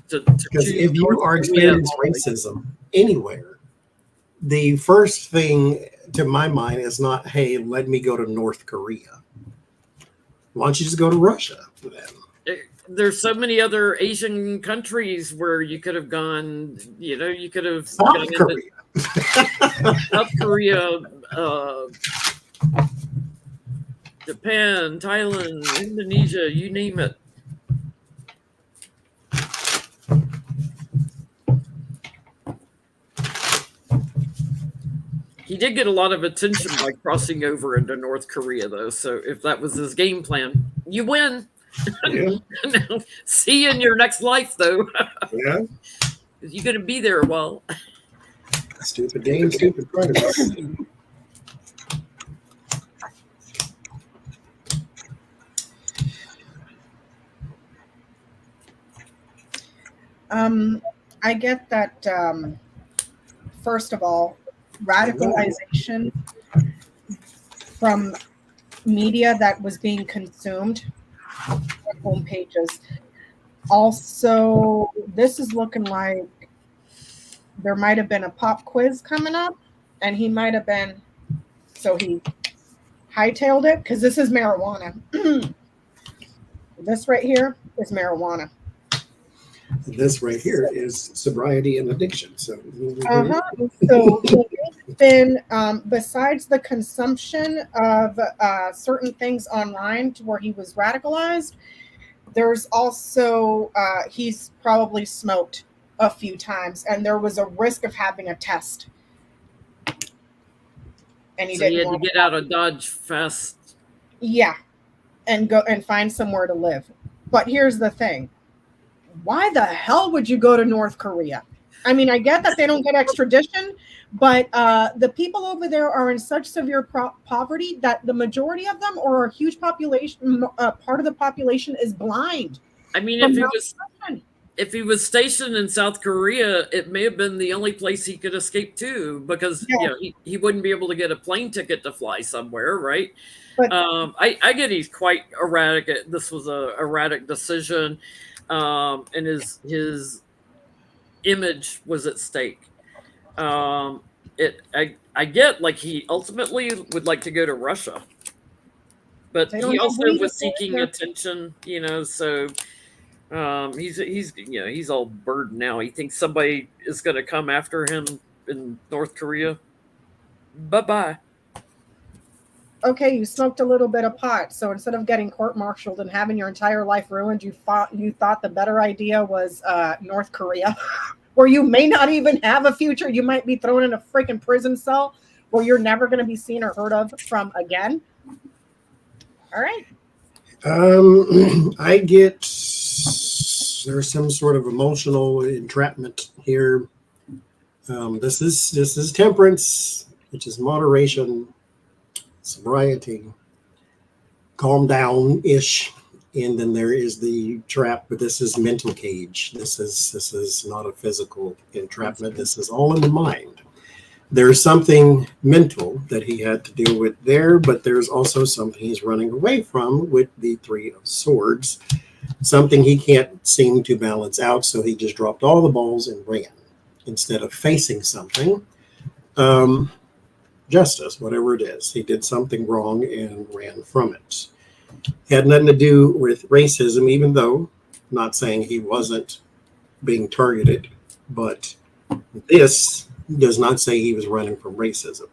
because if you are experiencing racism anywhere, the first thing to my mind is not, hey, let me go to North Korea. Why don't you just go to Russia then? There's so many other Asian countries where you could have gone, you could have South Korea. South Korea, Japan, Thailand, Indonesia, you name it. He did get a lot of attention by crossing over into North Korea, though. So if that was his game plan, you win. Yeah. See you in your next life, though. Yeah. You're going to be there a while. Stupid game, stupid predators. I get that, first of all, radicalization from media that was being consumed on home pages. Also, this is looking like there might have been a pop quiz coming up, and he might have been, so he hightailed it, because this is marijuana. This right here is marijuana. This right here is sobriety and addiction. So, So it's been, besides the consumption of certain things online to where he was radicalized, there's also, he's probably smoked a few times, and there was a risk of having a test. And he didn't had to get out of Dodge fast. Yeah, and go and find somewhere to live. But here's the thing. Why the hell would you go to North Korea? I mean, I get that they don't get extradition, but the people over there are in such severe poverty that the majority of them, or a huge population, part of the population, is blind. I mean, if he was stationed in South Korea, it may have been the only place he could escape to, because he wouldn't be able to get a plane ticket to fly somewhere, right? But I get he's quite erratic. This was an erratic decision. And his image was at stake. I get, like, he ultimately would like to go to Russia, but he also was seeking attention, so he's all burdened now. He thinks somebody is going to come after him in North Korea. Bye-bye. Okay, you smoked a little bit of pot, so instead of getting court-martialed and having your entire life ruined, you thought the better idea was North Korea, where you may not even have a future. You might be thrown in a freaking prison cell or you're never going to be seen or heard of from again? All right. I get there's some sort of emotional entrapment here. This is temperance, which is moderation, sobriety, calm down ish, and then there is the trap. But this is mental cage. This is not a physical entrapment. This is all in the mind. There's something mental that he had to deal with there, but there's also something he's running away from with the Three of Swords, something he can't seem to balance out. So he just dropped all the balls and ran instead of facing something. Justice, whatever it is, he did something wrong and ran from it. Had nothing to do with racism, even though I'm not saying he wasn't being targeted, but this does not say he was running from racism.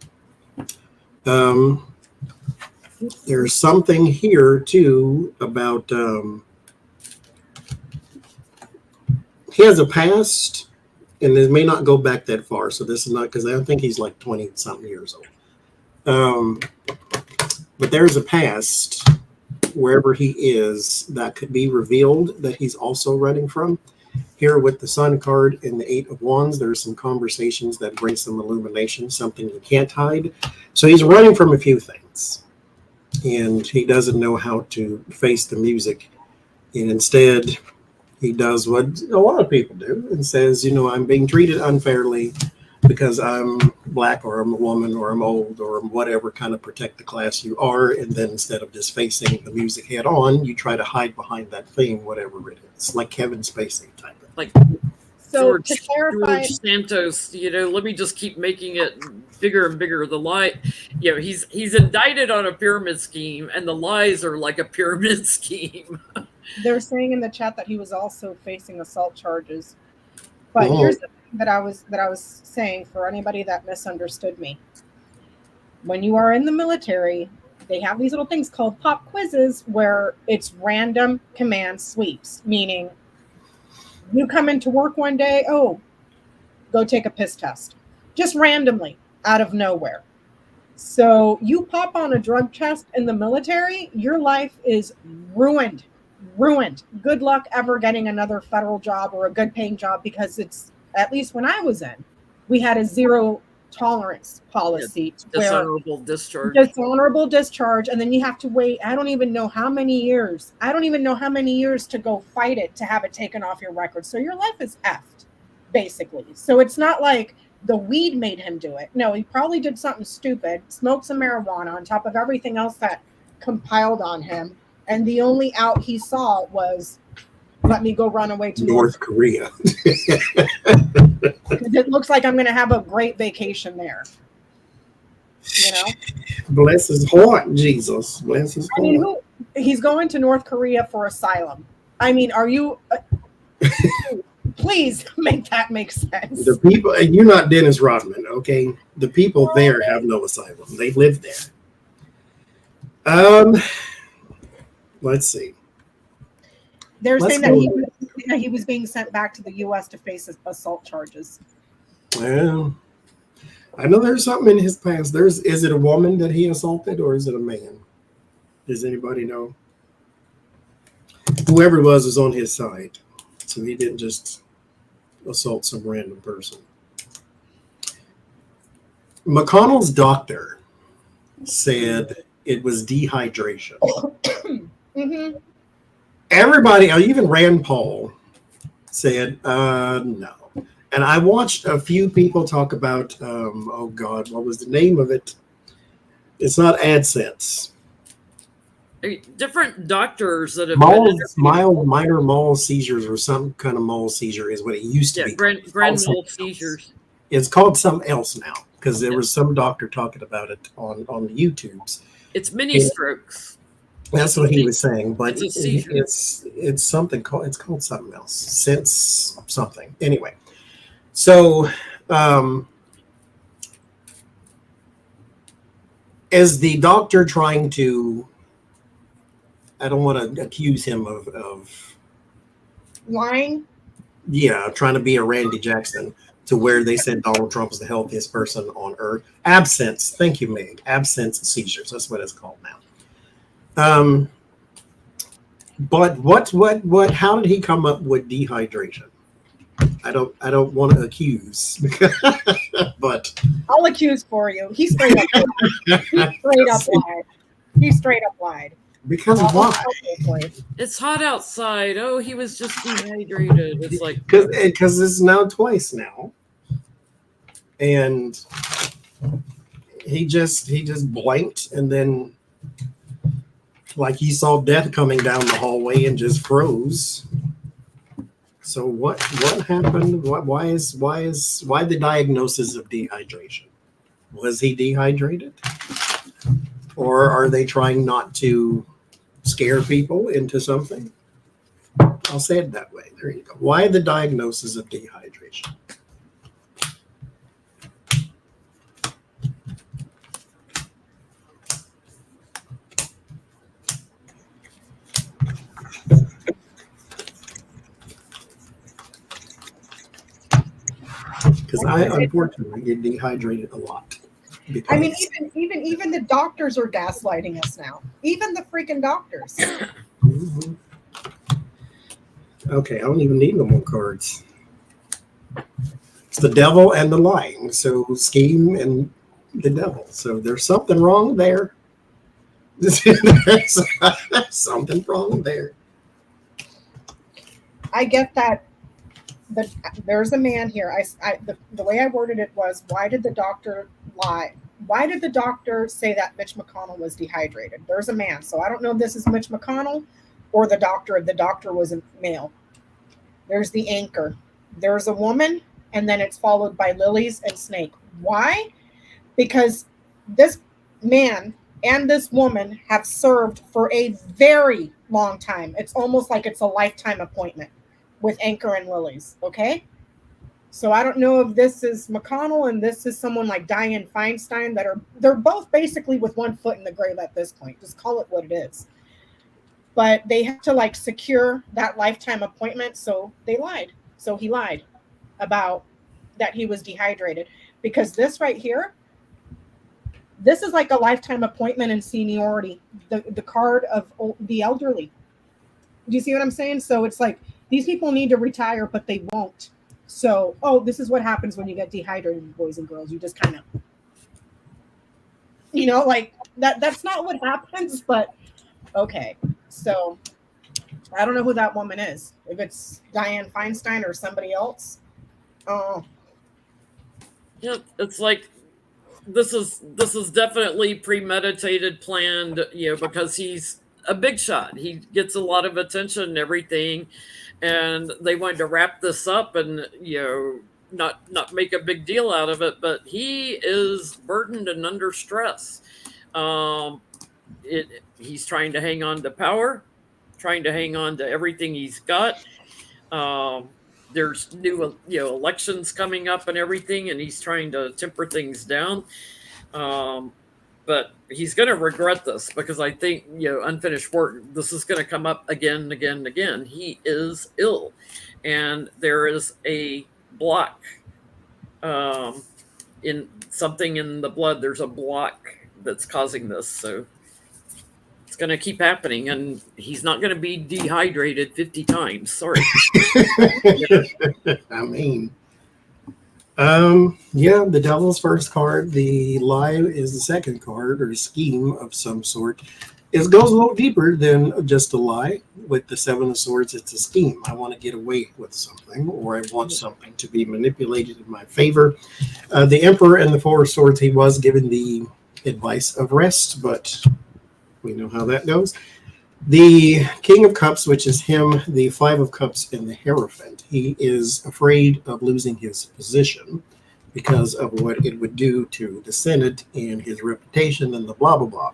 There's something here too about he has a past, and it may not go back that far. So this is not, because I think he's like 20 something years old. But there's a past wherever he is that could be revealed that he's also running from. Here with the Sun card and the Eight of Wands, there's some conversations that bring some illumination, something you can't hide. So he's running from a few things, and he doesn't know how to face the music. And instead, he does what a lot of people do and says, I'm being treated unfairly because I'm black, or I'm a woman, or I'm old, or whatever, kind of protect the class you are. And then instead of just facing the music head on, you try to hide behind that thing, whatever it is, like Kevin Spacey type of. Like So George, to clarify, George Santos, let me just keep making it bigger and bigger. The lie, he's indicted on a pyramid scheme, and the lies are like a pyramid scheme. they're saying in the chat that he was also facing assault charges. But here's the thing that I was saying for anybody that misunderstood me. When you are in the military, they have these little things called pop quizzes where it's random command sweeps, meaning you come into work one day, go take a piss test, just randomly out of nowhere. So you pop on a drug test in the military, your life is ruined. Good luck ever getting another federal job or a good paying job, because it's, at least when I was in, we had a zero tolerance policy. Dishonorable discharge. Dishonorable discharge, and then you have to wait. I don't even know how many years to go fight it to have it taken off your record. So your life is effed, basically. So it's not like the weed made him do it. No, he probably did something stupid, smoked some marijuana on top of everything else that compiled on him. And the only out he saw was, let me go run away to North Korea. It looks like I'm going to have a great vacation there. Bless his heart, Jesus. Bless his heart. He's going to North Korea for asylum. I mean, are you... please make that make sense. The people, you're not Dennis Rodman, okay? The people there have no asylum. They live there. Let's see. They're saying that he was being sent back to the U.S. to face assault charges. Well, I know there's something in his past. Is it a woman that he assaulted, or is it a man? Does anybody know? Whoever it was on his side, so he didn't just assault some random person. McConnell's doctor said it was dehydration. Mm-hmm. Everybody, even Rand Paul, said no. And I watched a few people talk about, what was the name of it? It's not AdSense. Different doctors that have minor mole seizures, or some kind of mole seizure is what it used to be. Grand mole seizures. It's called something else now, because there was some doctor talking about it on the YouTubes. It's mini strokes. That's what he was saying, but it's something called, it's called something else, sense something. Anyway, so as the doctor trying to, I don't want to accuse him of lying. Yeah, trying to be a Randy Jackson. to where they said Donald Trump is the healthiest person on earth. Absence. Thank you, Meg. Absence seizures. That's what it's called now. But what? How did he come up with dehydration? I don't want to accuse, but I'll accuse for you. He straight up lied. He straight up lied. Because of why? It's hot outside. Oh, he was just dehydrated. It's like because it's now twice now, and he just blanked, and then like he saw death coming down the hallway and just froze. So what happened? Why the diagnosis of dehydration? Was he dehydrated? Or are they trying not to scare people into something? I'll say it that way. There you go. Why the diagnosis of dehydration? Because I unfortunately get dehydrated a lot. I mean, even the doctors are gaslighting us now. Even the freaking doctors. Mm-hmm. Okay, I don't even need no more cards. It's the devil and the lying. So scheme and the devil. So there's something wrong there. There's something wrong there. I get that. There's a man here. The way I worded it was, why did the doctor lie? Why did the doctor say that Mitch McConnell was dehydrated? There's a man. So I don't know if this is Mitch McConnell or the doctor. If the doctor was a male. There's the anchor. There's a woman, and then it's followed by lilies and snake. Why? Because this man and this woman have served for a very long time. It's almost like it's a lifetime appointment with anchor and lilies. Okay. So I don't know if this is McConnell and this is someone like Dianne Feinstein they're both basically with one foot in the grave at this point. Just call it what it is. But they have to like secure that lifetime appointment. So they lied. So he lied about that he was dehydrated, because this right here, this is like a lifetime appointment in seniority, the card of the elderly. Do you see what I'm saying? So it's like, these people need to retire, but they won't. So, this is what happens when you get dehydrated, boys and girls. You just kind of, like that's not what happens, but okay. So I don't know who that woman is. If it's Dianne Feinstein or somebody else. Oh. Yeah, it's like this is definitely premeditated, planned, because he's a big shot. He gets a lot of attention and everything, and they wanted to wrap this up and not make a big deal out of it, but he is burdened and under stress. He's trying to hang on to power, trying to hang on to everything he's got. There's new elections coming up and everything, and he's trying to temper things down. But he's going to regret this, because I think, unfinished work, this is going to come up again and again and again. He is ill, and there is a block in something in the blood. There's a block that's causing this. So it's going to keep happening, and he's not going to be dehydrated 50 times. Sorry. I mean, the devil's first card. The lie is the second card, or scheme of some sort. It goes a little deeper than just a lie. With the Seven of Swords, it's a scheme. I want to get away with something, or I want something to be manipulated in my favor. The Emperor and the Four of Swords, he was given the advice of rest, but we know how that goes. The King of Cups, which is him, the Five of Cups, and the Hierophant. He is afraid of losing his position because of what it would do to the Senate and his reputation and the blah, blah, blah.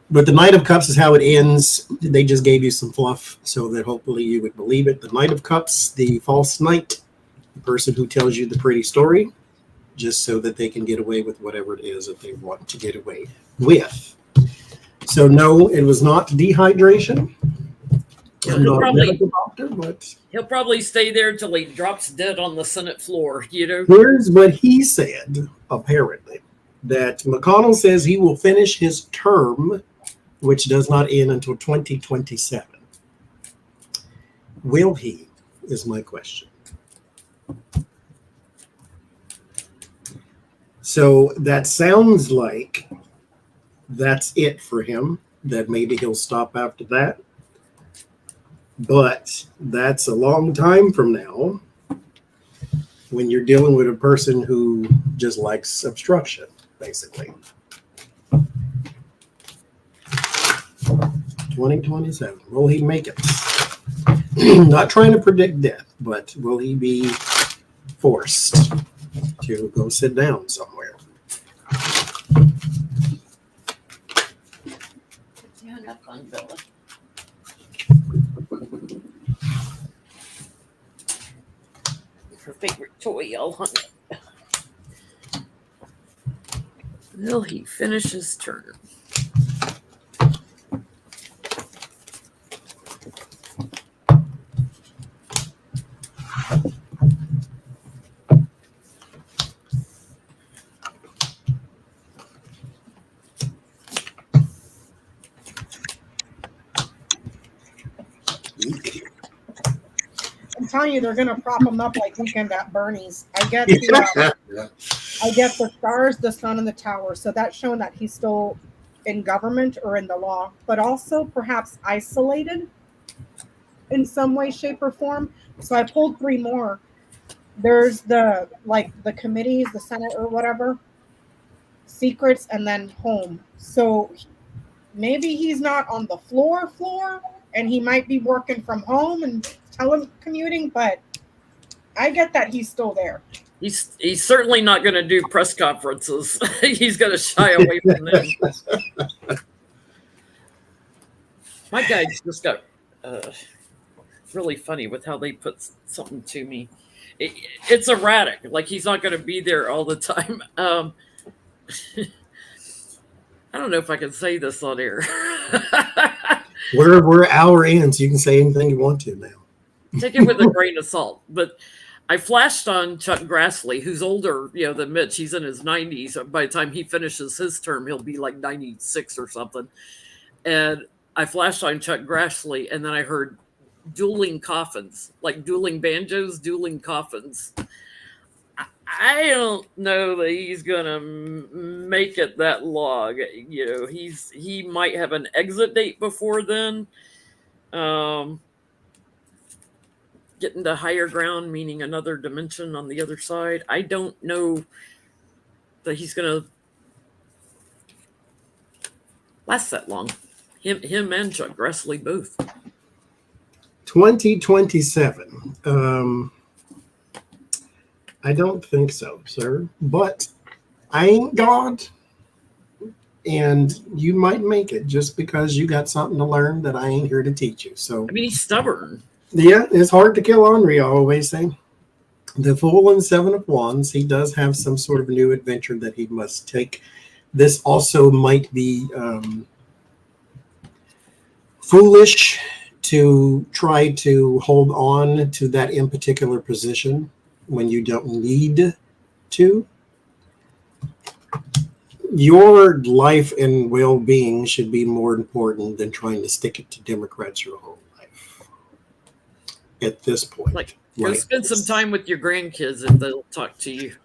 But the Knight of Cups is how it ends. They just gave you some fluff so that hopefully you would believe it. The Knight of Cups, the false knight, the person who tells you the pretty story, just so that they can get away with whatever it is that they want to get away with. So no, it was not dehydration. So I'm not a medical doctor, but he'll probably stay there till he drops dead on the Senate floor, you know. here's what he said, apparently, that McConnell says he will finish his term, which does not end until 2027. Will he, is my question. So that sounds like that's it for him, that maybe he'll stop after that. But that's a long time from now when you're dealing with a person who just likes obstruction, basically. 2027. Will he make it? Not trying to predict death, but will he be forced to go sit down somewhere? Yeah, not fun, Bella. Her favorite toy, all on it. Will he finish his term? I'm telling you, they're gonna prop him up like Weekend at Bernie's. I get the stars, the sun, and the tower. So that's showing that he's still in government or in the law, but also perhaps isolated in some way, shape, or form. So I pulled 3 more. There's the committees, the Senate or whatever, secrets, and then home. So maybe he's not on the floor, and he might be working from home and telecommuting, but I get that he's still there. He's certainly not going to do press conferences. He's going to shy away from them. My guides just got really funny with how they put something to me. It's erratic. Like he's not going to be there all the time. I don't know if I can say this on air. We're hour in, so you can say anything you want to now. Take it with a grain of salt. But I flashed on Chuck Grassley, who's older, than Mitch. He's in his 90s. By the time he finishes his term, he'll be like 96 or something. And I flashed on Chuck Grassley, and then I heard dueling coffins, like dueling banjos, dueling coffins. I don't know that he's gonna make it that long. He might have an exit date before then. Getting to higher ground, meaning another dimension on the other side. I don't know that he's gonna last that long. Him and Chuck Grassley both. 2027. I don't think so, sir. But I ain't God. And you might make it just because you got something to learn that I ain't here to teach you. So I mean, he's stubborn. Yeah, it's hard to kill Henri, I always say. The Fool and 7 of Wands, he does have some sort of new adventure that he must take. This also might be foolish to try to hold on to that in particular position when you don't need to. Your life and well-being should be more important than trying to stick it to Democrats your whole life at this point. Like, go spend some time with your grandkids and they'll talk to you.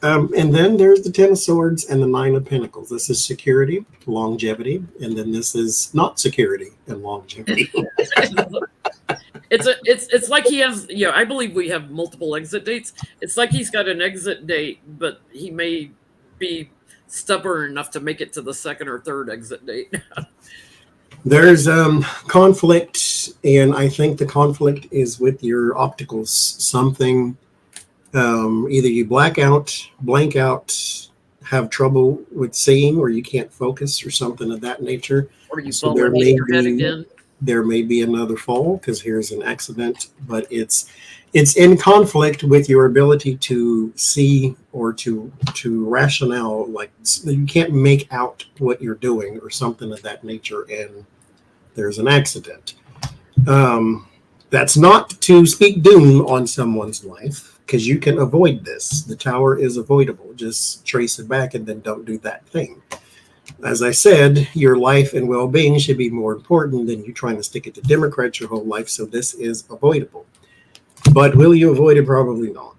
And then there's the 10 of Swords and the 9 of Pentacles. This is security, longevity, and then this is not security and longevity. It's like he has, I believe we have multiple exit dates. It's like he's got an exit date, but he may be stubborn enough to make it to the 2nd or 3rd exit date. There's conflict, and I think the conflict is with your opticals. Something, either you blank out, have trouble with seeing, or you can't focus, or something of that nature. Or you fall on your head again. There may be another fall because here's an accident, but it's in conflict with your ability to see or to rationale. Like you can't make out what you're doing or something of that nature, and there's an accident. That's not to speak doom on someone's life, because you can avoid this. The tower is avoidable. Just trace it back and then don't do that thing. As I said, your life and well-being should be more important than you trying to stick it to Democrats your whole life, so this is avoidable. But will you avoid it? Probably not.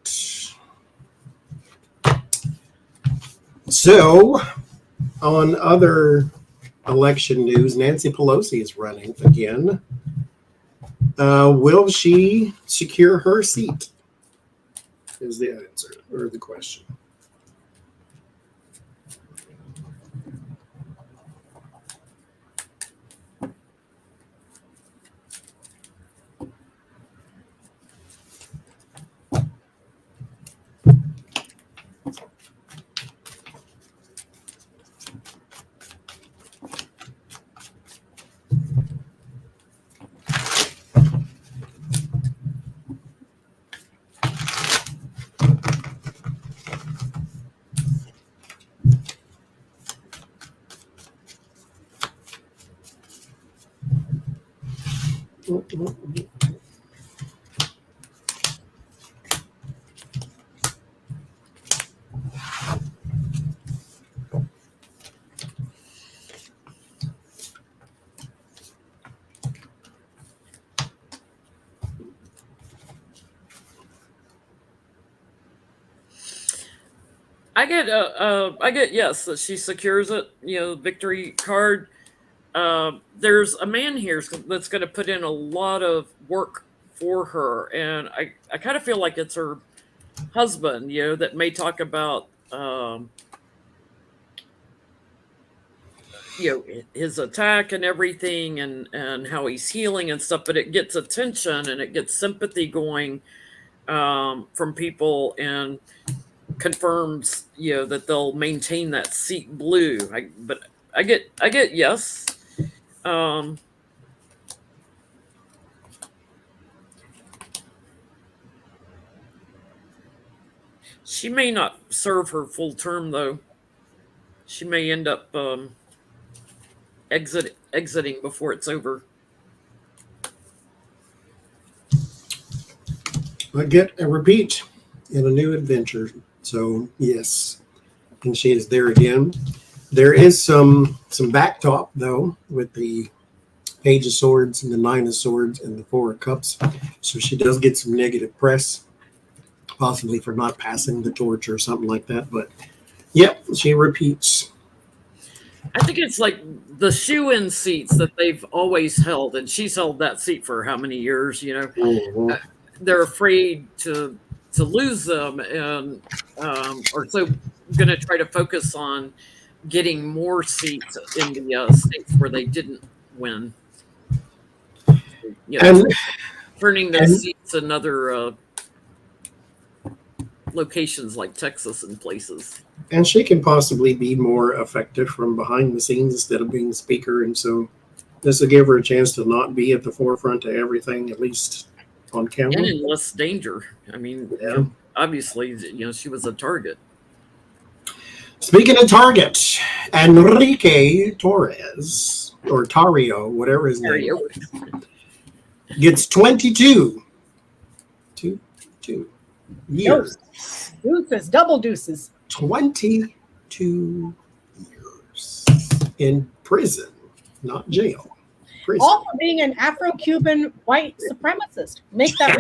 So, on other election news, Nancy Pelosi is running again. Will she secure her seat? Is the answer, or the question. I get yes that she secures it. Victory card. There's a man here that's going to put in a lot of work for her, and I kind of feel like it's her husband, that may talk about his attack and everything, and how he's healing and stuff. But it gets attention and it gets sympathy going from people, and confirms that they'll maintain that seat blue. But I get yes. She may not serve her full term, though. She may end up exiting before it's over. I get a repeat in a new adventure. So yes, and she is there again. There is some back talk though with the Page of Swords and the Nine of Swords and the Four of Cups. So she does get some negative press, possibly for not passing the torch or something like that. But yep, she repeats. I think it's like the shoe-in seats that they've always held, and she's held that seat for how many years? Mm-hmm. They're afraid to lose them, and are so going to try to focus on getting more seats in the states where they didn't win. Turning those seats in other locations like Texas and places. And she can possibly be more effective from behind the scenes instead of being speaker. And so this will give her a chance to not be at the forefront of everything, at least on camera. And in less danger. I mean, obviously, she was a target. Speaking of target, Enrique Torres, or Tario, whatever his name is, gets 22 years. Deuces, double deuces. 22 years in prison, not jail. Prison. All for being an Afro-Cuban white supremacist. Make that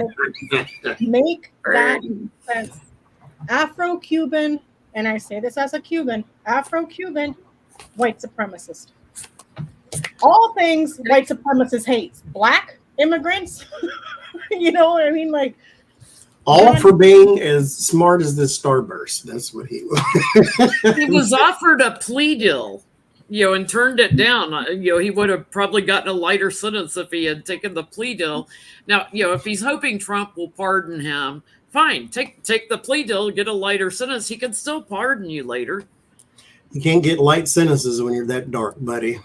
sense. Afro-Cuban, and I say this as a Cuban, Afro-Cuban white supremacist. All things white supremacists hate. Black immigrants, you know what I mean? Like, all for being as smart as this starburst. That's what he was. He was offered a plea deal, and turned it down. He would have probably gotten a lighter sentence if he had taken the plea deal. Now, if he's hoping Trump will pardon him, fine. Take the plea deal, get a lighter sentence. He can still pardon you later. You can't get light sentences when you're that dark, buddy.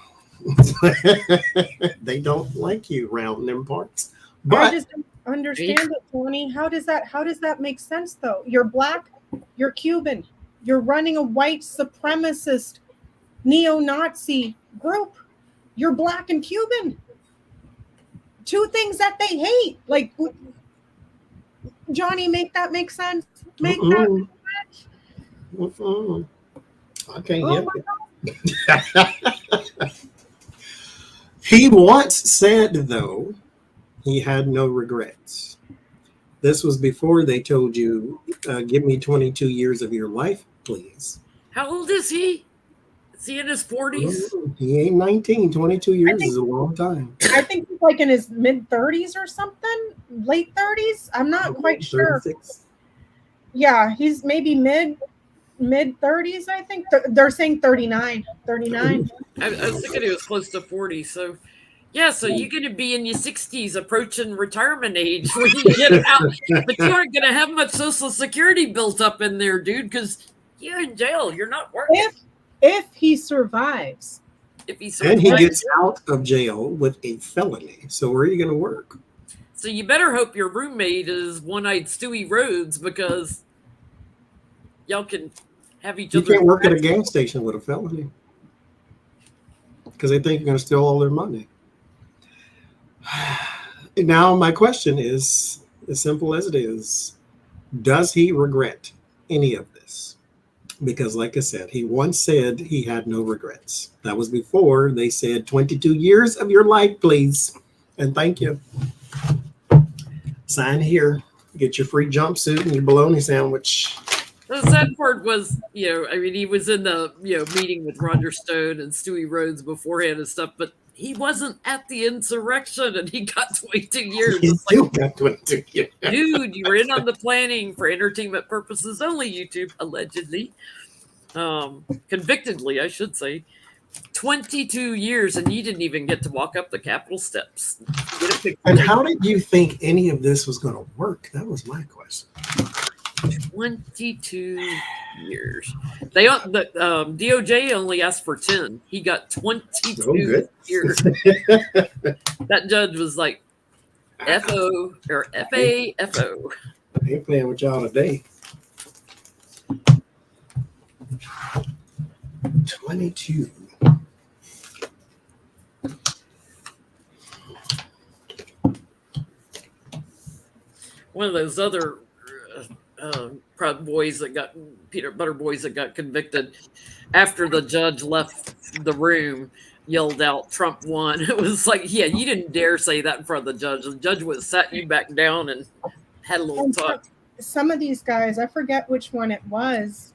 They don't like you around them parts. But I just don't understand it, Tony. How does that make sense, though? You're black, you're Cuban, you're running a white supremacist neo-Nazi group. You're black and Cuban. two things that they hate. Like, Johnny, make that make sense? Make that Mm-mm. make sense? Mm-mm. I can't Oh help it. He once said, though, he had no regrets. This was before they told you, give me 22 years of your life, please. How old is he? Is he in his 40s? He ain't 19. 22 I years think is a long time. I think he's like in his mid 30s or something, late 30s. I'm not quite sure. 36. Yeah, he's maybe mid 30s. I think they're saying 39. 39. I was thinking he was close to 40. So, yeah, so you're going to be in your 60s, approaching retirement age when you get out. But you aren't going to have much Social Security built up in there, dude, because you're in jail. You're not working. If he survives. If he And he survives. gets out of jail with a felony. So where are you going to work? So you better hope your roommate is one-eyed Stewie Rhodes, because y'all can have each You other. can't work at a gas station with a felony because they think you're going to steal all their money. Now, my question is as simple as it is: does he regret any of this? Because, like I said, he once said he had no regrets. That was before they said 22 years of your life, please, and thank you. Sign here. Get your free jumpsuit and your bologna sandwich. The sad part was, I mean, he was in the, meeting with Roger Stone and Stewie Rhodes beforehand and stuff, but he wasn't at the insurrection, and he got 22 years. He It's still like, got 22 years. dude, you were in on the planning for entertainment purposes only, YouTube, allegedly. Convictedly, I should say. 22 years, and you didn't even get to walk up the Capitol steps. Get a picture. And how did you think any of this was going to work? That was my question. 22 years. The DOJ only asked for 10. He got 22 Oh, good. years. That judge was like, FO or FAFO. I ain't playing with y'all today. 22. One of those other Proud Boys that got peanut butter boys that got convicted after the judge left the room yelled out Trump won. It was like, yeah, you didn't dare say that in front of the judge. The judge would have sat you back down and had a little talk. Some of these guys, I forget which one it was,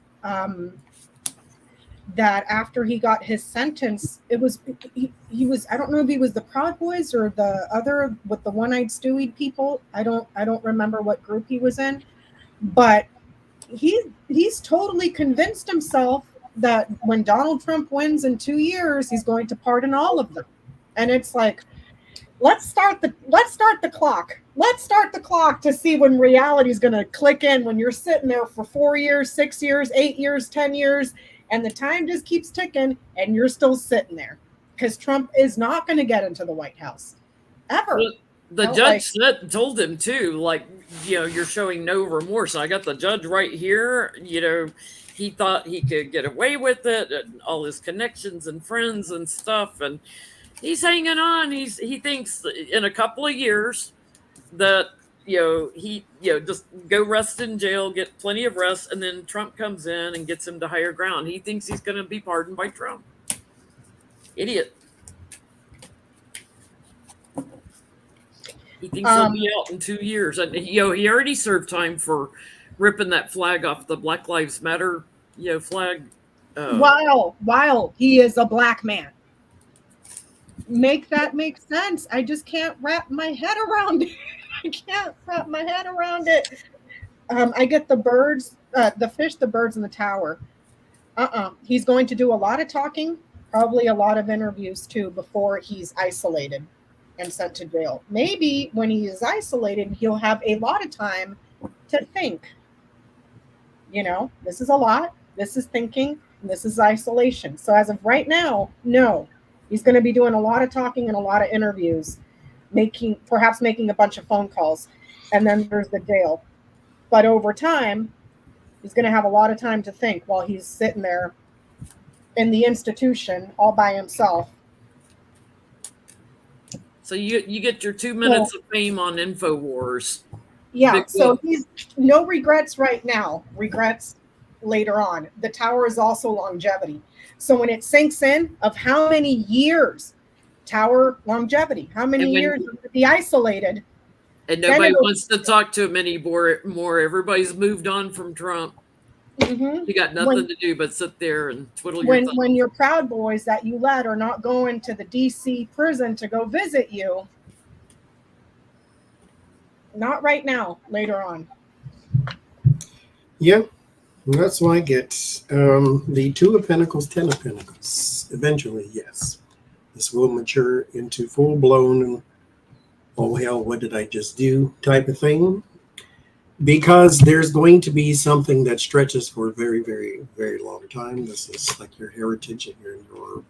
that after he got his sentence, it was he was, I don't know if he was the Proud Boys or the other with the one-eyed Stewie people. I don't remember what group he was in, but he's totally convinced himself that when Donald Trump wins in 2 years, he's going to pardon all of them. And it's like, let's start the clock. Let's start the clock to see when reality is going to click in, when you're sitting there for 4 years, 6 years, 8 years, 10 years, and the time just keeps ticking and you're still sitting there, because Trump is not going to get into the White House ever. Well, the judge told him too, like, you're showing no remorse. I got the judge right here. He thought he could get away with it, and all his connections and friends and stuff, and he's hanging on. He thinks in a couple of years that he just go rest in jail, get plenty of rest, and then Trump comes in and gets him to higher ground. He thinks he's going to be pardoned by Trump. Idiot. He thinks he'll be out in 2 years, and he already served time for ripping that flag off the Black Lives Matter flag. While he is a black man. Make that make sense. I just can't wrap my head around it. I can't wrap my head around it. I get the birds, the fish, the birds in the tower. He's going to do a lot of talking, probably a lot of interviews too, before he's isolated and sent to jail. Maybe when he is isolated, he'll have a lot of time to think. This is a lot. This is thinking. And this is isolation. So as of right now, no. He's going to be doing a lot of talking and a lot of interviews, perhaps making a bunch of phone calls. And then there's the jail. But over time, he's going to have a lot of time to think while he's sitting there in the institution all by himself. So you get your 2 minutes of fame on InfoWars. Yeah, Big so whoop. he's no regrets right now, regrets later on. The tower is also longevity. So when it sinks in of how many years, tower longevity, how many And when- years to be isolated. And Then nobody it'll- wants to talk to him anymore. Everybody's moved on from Trump. Mhm. You got nothing to do but sit there and twiddle your When thumbs. your Proud Boys that you led are not going to the DC prison to go visit you, not right now, later on. Yeah, that's why I get the 2 of Pentacles, 10 of Pentacles. Eventually, yes, this will mature into full blown, oh hell, what did I just do type of thing. Because there's going to be something that stretches for a very, very, very long time. This is like your heritage and your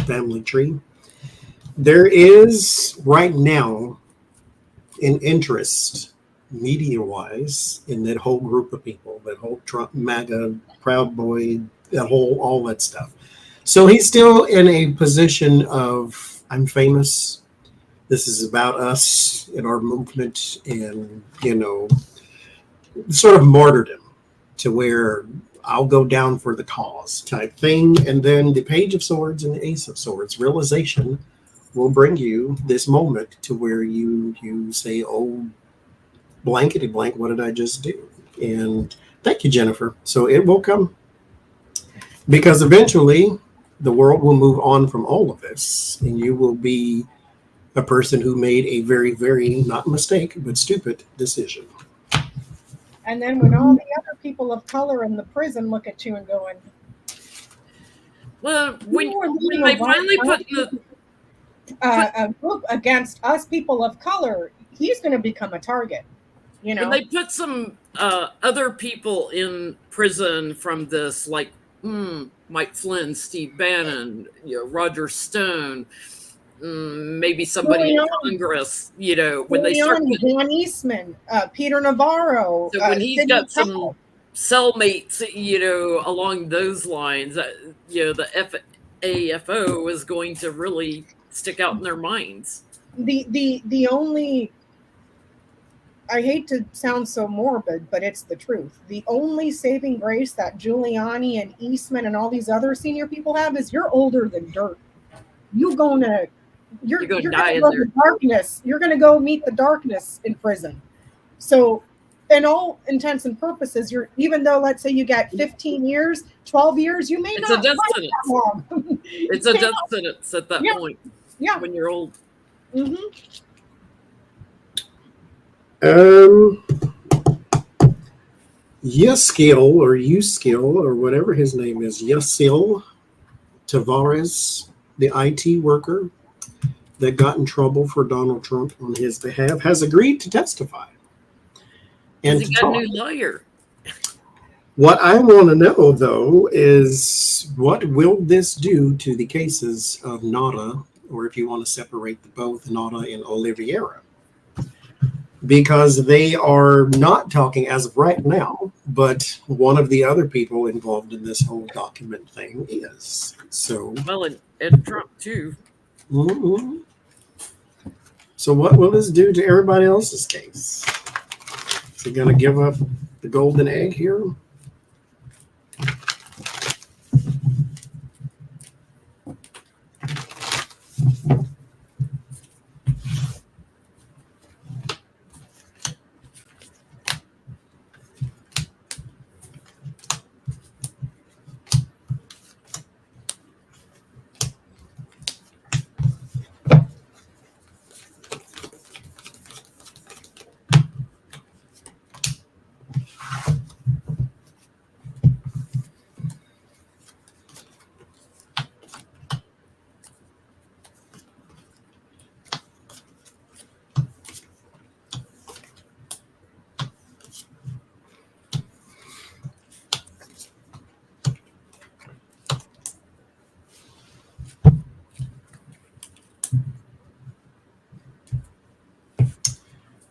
family tree. There is right now an interest, media-wise, in that whole group of people, that whole Trump, MAGA, Proud Boy, all that stuff. So he's still in a position of, I'm famous. This is about us and our movement, and sort of martyrdom, to where I'll go down for the cause type thing. And then the Page of Swords and the Ace of Swords, realization, will bring you this moment to where you say, oh, blankety blank, what did I just do? And thank you, Jennifer. So it will come, because eventually the world will move on from all of this, and you will be a person who made a very, very, not mistake, but stupid decision. And then when all the other people of color in the prison look at you and going, Well, when "You were leading they a finally put a group against us people of color, he's going to become a target." when they put some other people in prison from this, like Mike Flynn, Steve Bannon, Roger Stone, maybe somebody in Congress, when they start putting, Dan Eastman, Peter Navarro, so when he's Sidney got some Powell. cellmates, along those lines, the FAFO is going to really stick out in their minds. The only, I hate to sound so morbid, but it's the truth. The only saving grace that Giuliani and Eastman and all these other senior people have is you're older than dirt. You're gonna die in go there. to darkness. You're gonna go meet the darkness in prison. So, in all intents and purposes, even though, let's say you got 15 years, 12 years, you may It's not a death fight sentence. that long. It's a death sentence at that point. Yeah. When you're old. Mm-hmm. Yuskil or whatever his name is, Yuskil Tavares, the IT worker that got in trouble for Donald Trump on his behalf, has agreed to testify. And he got a new lawyer. What I want to know, though, is what will this do to the cases of Nada, or if you want to separate the both, Nada and Oliveira? Because they are not talking as of right now, but one of the other people involved in this whole document thing is. So, well, and Trump too. Mm-hmm. So what will this do to everybody else's case? Is he going to give up the golden egg here?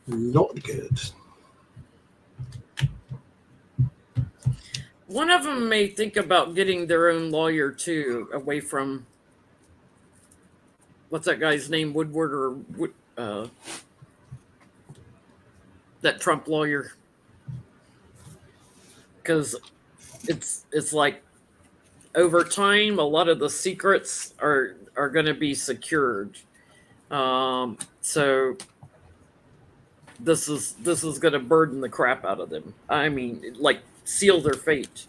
Not good. One of them may think about getting their own lawyer too, away from what's that guy's name? Woodward that Trump lawyer? Because it's like over time, a lot of the secrets are going to be secured. So this is going to burden the crap out of them. I mean, like seal their fate.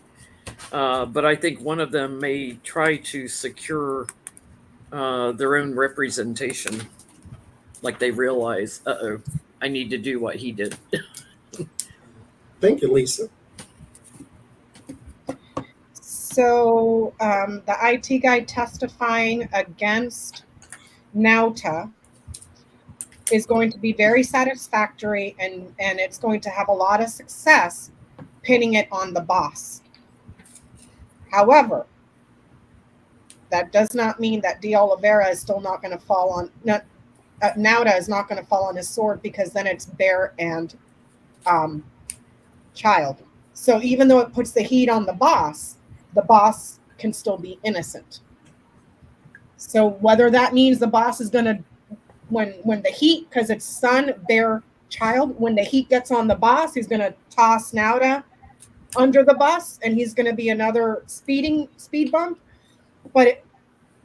But I think one of them may try to secure their own representation. Like they realize, I need to do what he did. Thank you, Lisa. So the IT guy testifying against Nauta is going to be very satisfactory, and it's going to have a lot of success pinning it on the boss. However, that does not mean that De Oliveira is still not going to fall on, Nauta is not going to fall on his sword, because then it's Bear and Child. So even though it puts the heat on the boss can still be innocent. So whether that means the boss is going to, when the heat, because it's Son, Bear, Child, when the heat gets on the boss, he's going to toss Nauta under the bus, and he's going to be another speed bump. But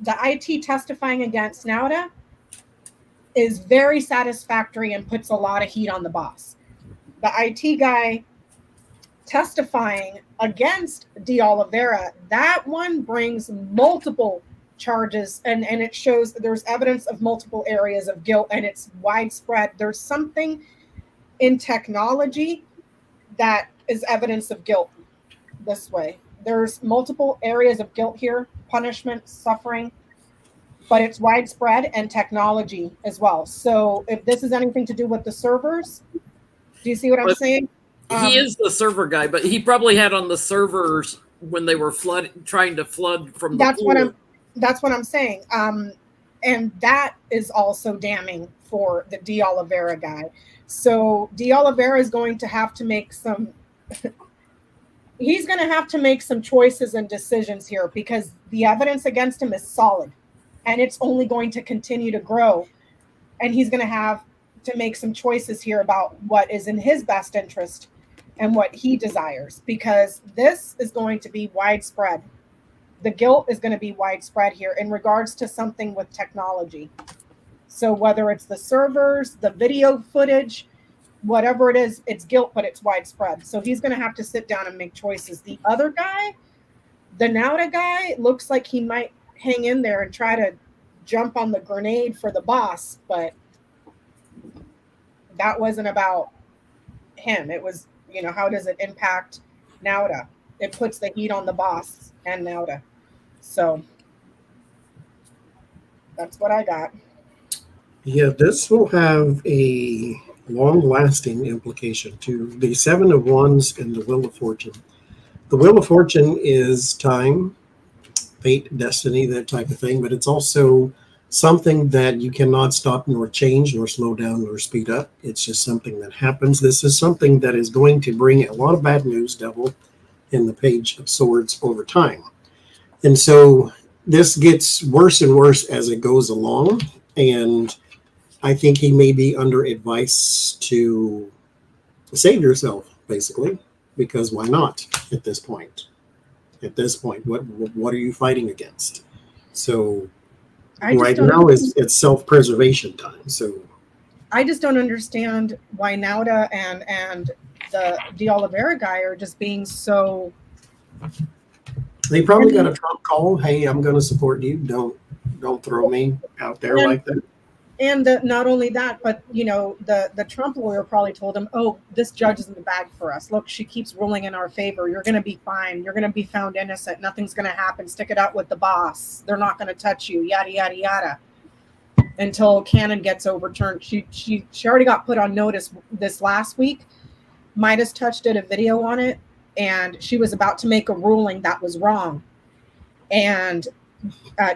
the IT testifying against Nauta is very satisfactory and puts a lot of heat on the boss. The IT guy testifying against De Oliveira, that one brings multiple charges, and it shows there's evidence of multiple areas of guilt, and it's widespread. There's something in technology that is evidence of guilt this way. There's multiple areas of guilt here, punishment, suffering, but it's widespread, and technology as well. So if this is anything to do with the servers, do you see what I'm saying? He is the server guy, but he probably had on the servers when they were trying to flood from the pool. That's what I'm saying. And that is also damning for the De Oliveira guy. So De Oliveira is going to have to make some he's going to have to make some choices and decisions here, because the evidence against him is solid, and it's only going to continue to grow. And he's going to have to make some choices here about what is in his best interest and what he desires, because this is going to be widespread. The guilt is going to be widespread here in regards to something with technology. So whether it's the servers, the video footage, whatever it is, it's guilt, but it's widespread. So he's going to have to sit down and make choices. The other guy, the Nauta guy, looks like he might hang in there and try to jump on the grenade for the boss, but that wasn't about him. It was, how does it impact Nauta? It puts the heat on the boss and Nauta. So that's what I got. Yeah, this will have a long-lasting implication to the Seven of Wands and the Wheel of Fortune. The Wheel of Fortune is time, fate, destiny, that type of thing, but it's also something that you cannot stop nor change nor slow down nor speed up. It's just something that happens. This is something that is going to bring a lot of bad news, Devil, in the Page of Swords over time. And so this gets worse and worse as it goes along, and I think he may be under advice to save yourself, basically, because why not at this point? At this point, what are you fighting against? So right now it's self-preservation time. So I just don't understand why Nauta and the De Oliveira guy are just being so. They probably got a Trump call. Hey, I'm going to support you. Don't throw me out there like that. And not only that, but the Trump lawyer probably told him, "Oh, this judge is in the bag for us. Look, she keeps ruling in our favor. You're going to be fine. You're going to be found innocent. Nothing's going to happen. Stick it out with the boss. They're not going to touch you. Yada yada yada." Until Cannon gets overturned. She already got put on notice this last week. Midas Touch did a video on it, and she was about to make a ruling that was wrong, and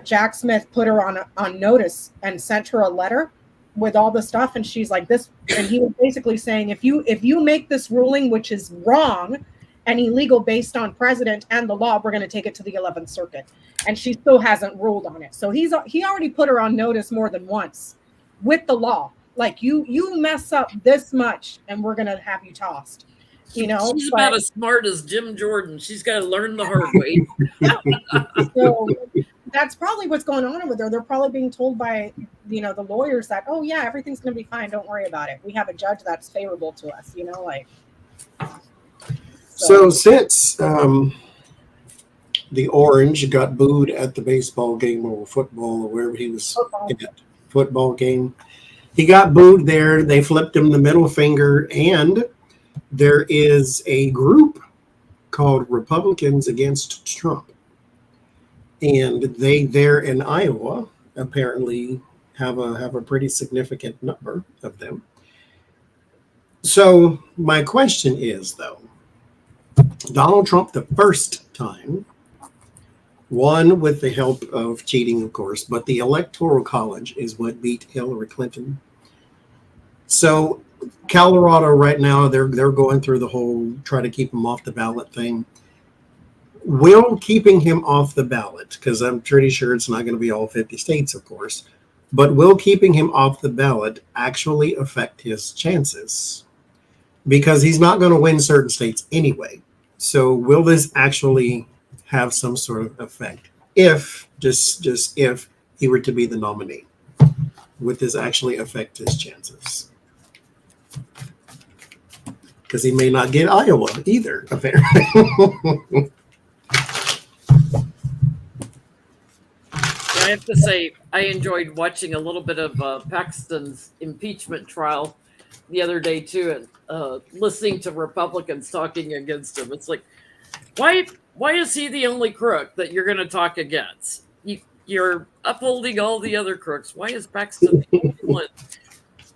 Jack Smith put her on notice and sent her a letter with all the stuff, and she's like this, and he was basically saying, if you make this ruling which is wrong, and illegal based on precedent and the law, we're going to take it to the 11th Circuit. And she still hasn't ruled on it. So he already put her on notice more than once with the law. Like, you mess up this much and we're going to have you tossed. You know, she's about as smart as Jim Jordan. She's got to learn the hard way. So that's probably what's going on with her. They're probably being told by, you know, the lawyers that, oh yeah, everything's going to be fine. Don't worry about it. We have a judge that's favorable to us, you know, like. So since the Orange got booed at the baseball game or football or wherever he was at, football game, he got booed there. They flipped him the middle finger, and there is a group called Republicans Against Trump. And they there in Iowa apparently have a pretty significant number of them. So my question is, though, Donald Trump the first time won with the help of cheating, of course, but the Electoral College is what beat Hillary Clinton. So Colorado right now, they're going through the whole try to keep him off the ballot thing. Will keeping him off the ballot, because I'm pretty sure it's not going to be all 50 states, of course, but will keeping him off the ballot actually affect his chances? Because he's not going to win certain states anyway. So will this actually have some sort of effect? If, just if he were to be the nominee, would this actually affect his chances? Because he may not get Iowa either, apparently. I have to say, I enjoyed watching a little bit of Paxton's impeachment trial the other day too, and listening to Republicans talking against him. It's like, why is he the only crook that you're going to talk against? You're upholding all the other crooks. Why is Paxton the only one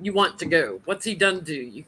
you want to go? What's he done to you?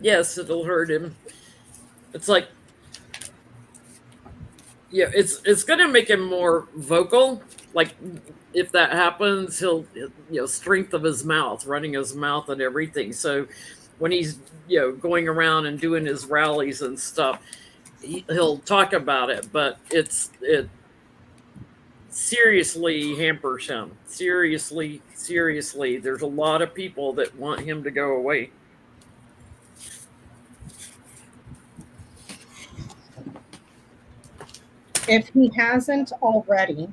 Yes, it'll hurt him. It's like, yeah, it's going to make him more vocal. Like, if that happens, he'll, strength of his mouth, running his mouth and everything. So when he's, going around and doing his rallies and stuff, he'll talk about it, but it seriously hampers him. Seriously. There's a lot of people that want him to go away. If he hasn't already,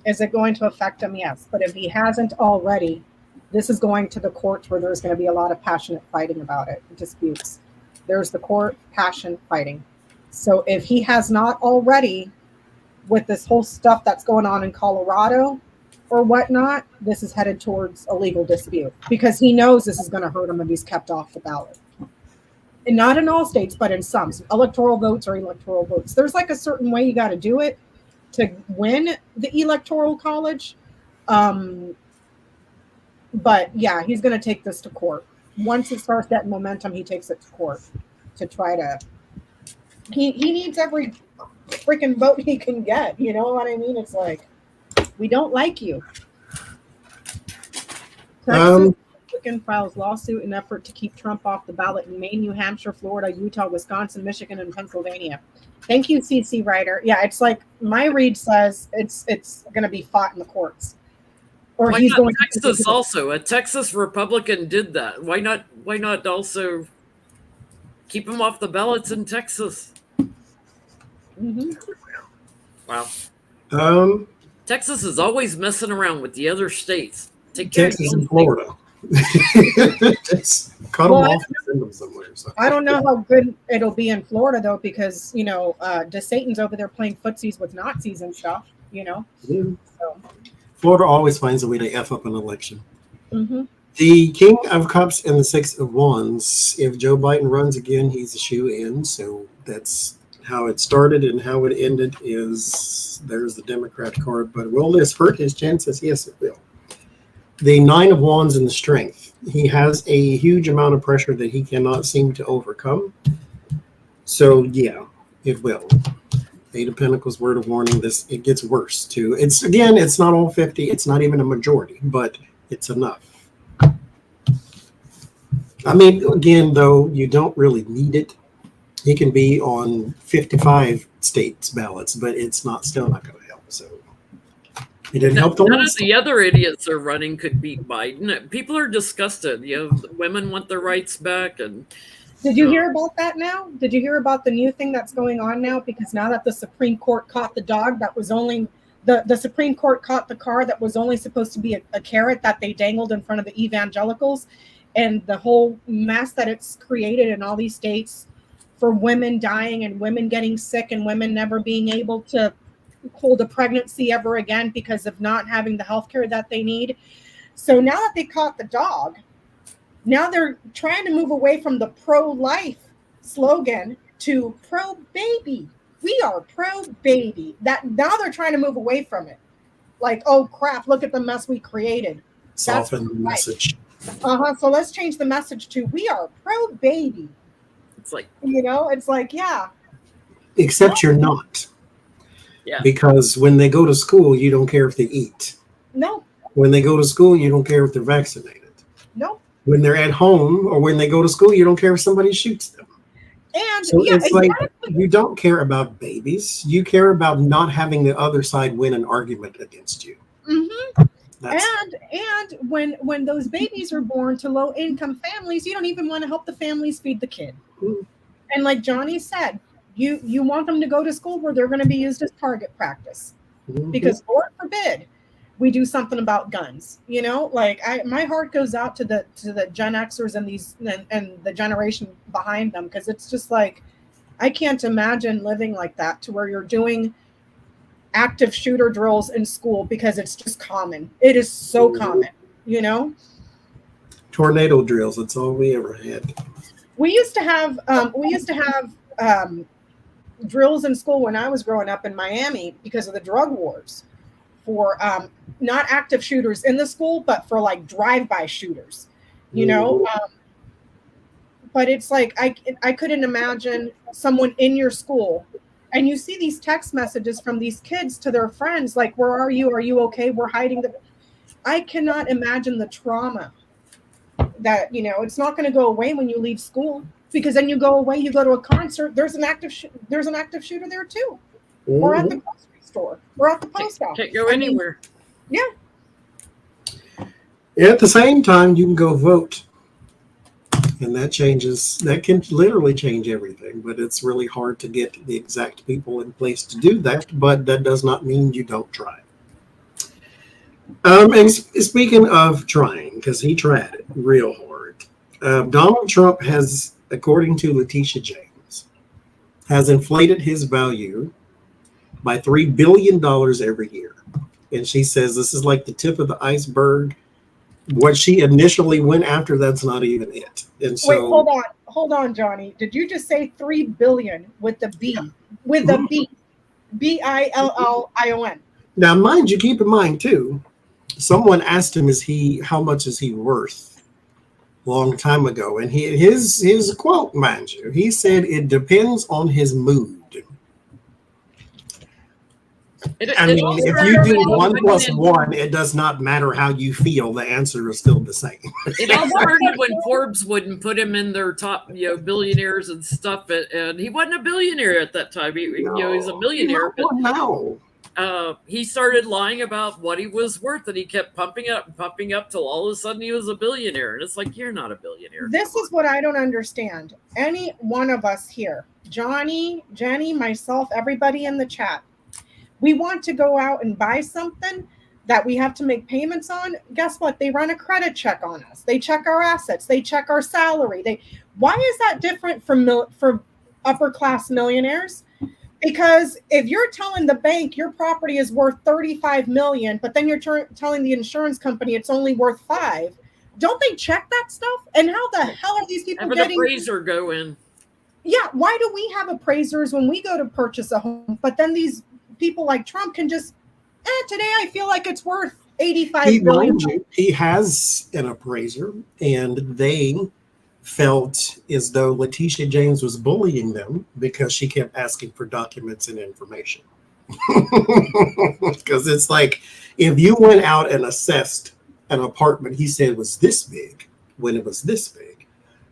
is it going to affect him? Yes. But if he hasn't already, this is going to the courts where there's going to be a lot of passionate fighting about it, disputes. There's the court passion fighting. So if he has not already, with this whole stuff that's going on in Colorado or whatnot, this is headed towards a legal dispute because he knows this is going to hurt him if he's kept off the ballot. And not in all states, but in some. So electoral votes are electoral votes. There's like a certain way you got to do it to win the Electoral College. But yeah, he's going to take this to court. Once it starts getting momentum, he takes it to court to try to. He needs every freaking vote he can get. You know what I mean? It's like, we don't like you. Republican files lawsuit in effort to keep Trump off the ballot in Maine, New Hampshire, Florida, Utah, Wisconsin, Michigan, and Pennsylvania. Thank you, CC Writer. Yeah, it's like my read says it's going to be fought in the courts. Or why he's not going Texas to also? A Texas Republican did that. Why not also keep him off the ballots in Texas? Mm-hmm. Wow. Texas is always messing around with the other states. Texas and Florida. Just cut Well, them off and send them somewhere. So. I don't know how good it'll be in Florida though, because DeSatan's over there playing footsies with Nazis and stuff. Yeah. So. Florida always finds a way to F up an election. Mm-hmm. The King of Cups and the Six of Wands. If Joe Biden runs again, he's a shoe-in. So that's how it started, and how it ended is there's the Democrat card. But will this hurt his chances? Yes, it will. The Nine of Wands and the Strength. He has a huge amount of pressure that he cannot seem to overcome. So yeah, it will. Eight of Pentacles, word of warning. It gets worse too. It's not all 50. It's not even a majority, but it's enough. I mean, again, though, you don't really need it. He can be on 55 states ballots, but it's still not going to help. So it didn't help the None of last. the other idiots that are running could beat Biden. People are disgusted. Women want their rights back. And did you hear about that now? Did you hear about the new thing that's going on now? Because now that the Supreme Court caught the dog that was only the Supreme Court caught the car that was only supposed to be a carrot that they dangled in front of the evangelicals, and the whole mess that it's created in all these states for women dying and women getting sick and women never being able to hold a pregnancy ever again because of not having the health care that they need. So now that they caught the dog, now they're trying to move away from the pro-life slogan to pro-baby. We are pro-baby. That now they're trying to move away from it. Like, oh crap, look at the mess we created. Soften the message. So let's change the message to we are pro-baby. it's like, It's like, yeah. Except you're not. yeah. Because when they go to school, you don't care if they eat. No. When they go to school, you don't care if they're vaccinated. No. When they're at home or when they go to school, you don't care if somebody shoots them. And so yeah, it's exactly. like you don't care about babies. You care about not having the other side win an argument against you. Mm-hmm. And when those babies are born to low income families, you don't even want to help the families feed the kid. Mm-hmm. And like Johnny said, you want them to go to school where they're going to be used as target practice. Mm-hmm. Because Lord forbid we do something about guns. My heart goes out to the Gen Xers and the generation behind them, because it's just like I can't imagine living like that, to where you're doing active shooter drills in school because it's just common. It is so common, Tornado drills. That's all we ever had. We used to have drills in school when I was growing up in Miami because of the drug wars, for not active shooters in the school, but for like drive-by shooters, but it's like I couldn't imagine someone in your school, and you see these text messages from these kids to their friends like, where are you? Are you okay? We're hiding. I cannot imagine the trauma that, it's not going to go away when you leave school, because then you go away, you go to a concert, there's an active shooter there too, or at the grocery store, or at the post office. Can't go anywhere. Yeah. At the same time, you can go vote. And that can literally change everything, but it's really hard to get the exact people in place to do that, but that does not mean you don't try. And speaking of trying, because he tried it real hard, Donald Trump has, according to Letitia James, has inflated his value by $3 billion every year. And she says this is like the tip of the iceberg. What she initially went after, that's not even it. And so, wait, hold on, Johnny. Did you just say 3 billion with the B? Yeah. With the B, BILLION. Now, mind you, keep in mind too, someone asked him, how much is he worth? Long time ago, and his quote, mind you, he said it depends on his mood. If you do 1 + 1, it does not matter how you feel. The answer is still the same. It all started when Forbes wouldn't put him in their top, billionaires and stuff. And he wasn't a billionaire at that time. He's a millionaire. No. He started lying about what he was worth, and he kept pumping up till all of a sudden he was a billionaire. And it's like, you're not a billionaire. This is what I don't understand. Any one of us here, Johnny, Jenny, myself, everybody in the chat, we want to go out and buy something, that we have to make payments on, guess what? They run a credit check on us. They check our assets. They check our salary. Why is that different for upper class millionaires? Because if you're telling the bank your property is worth 35 million, but then you're telling the insurance company it's only worth 5, don't they check that stuff? And how the hell are these people Have an appraiser go in. Yeah, why do we have appraisers when we go to purchase a home, but then these people like Trump can just, today I feel like it's worth 85 billion. He has an appraiser, and they felt as though Letitia James was bullying them because she kept asking for documents and information. Because it's like, if you went out and assessed an apartment he said was this big when it was this big,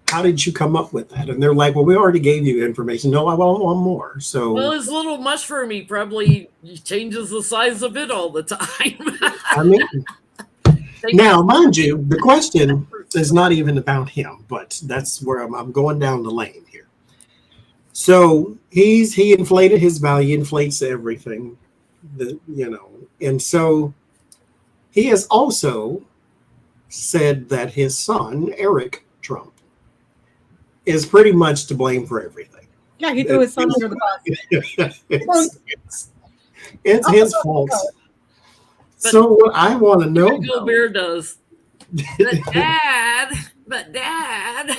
how did you come up with that? And they're like, well, we already gave you information. No, I want more. So, well, his little mushroom, he probably changes the size of it all the time. I mean, now, mind you, the question is not even about him, but that's where I'm going down the lane here. So he inflated his value, inflates everything, and so he has also said that his son, Eric Trump, is pretty much to blame for everything. Yeah, he threw his son under the bus. It's his fault. So what I want to know, Bill Bear does. But dad,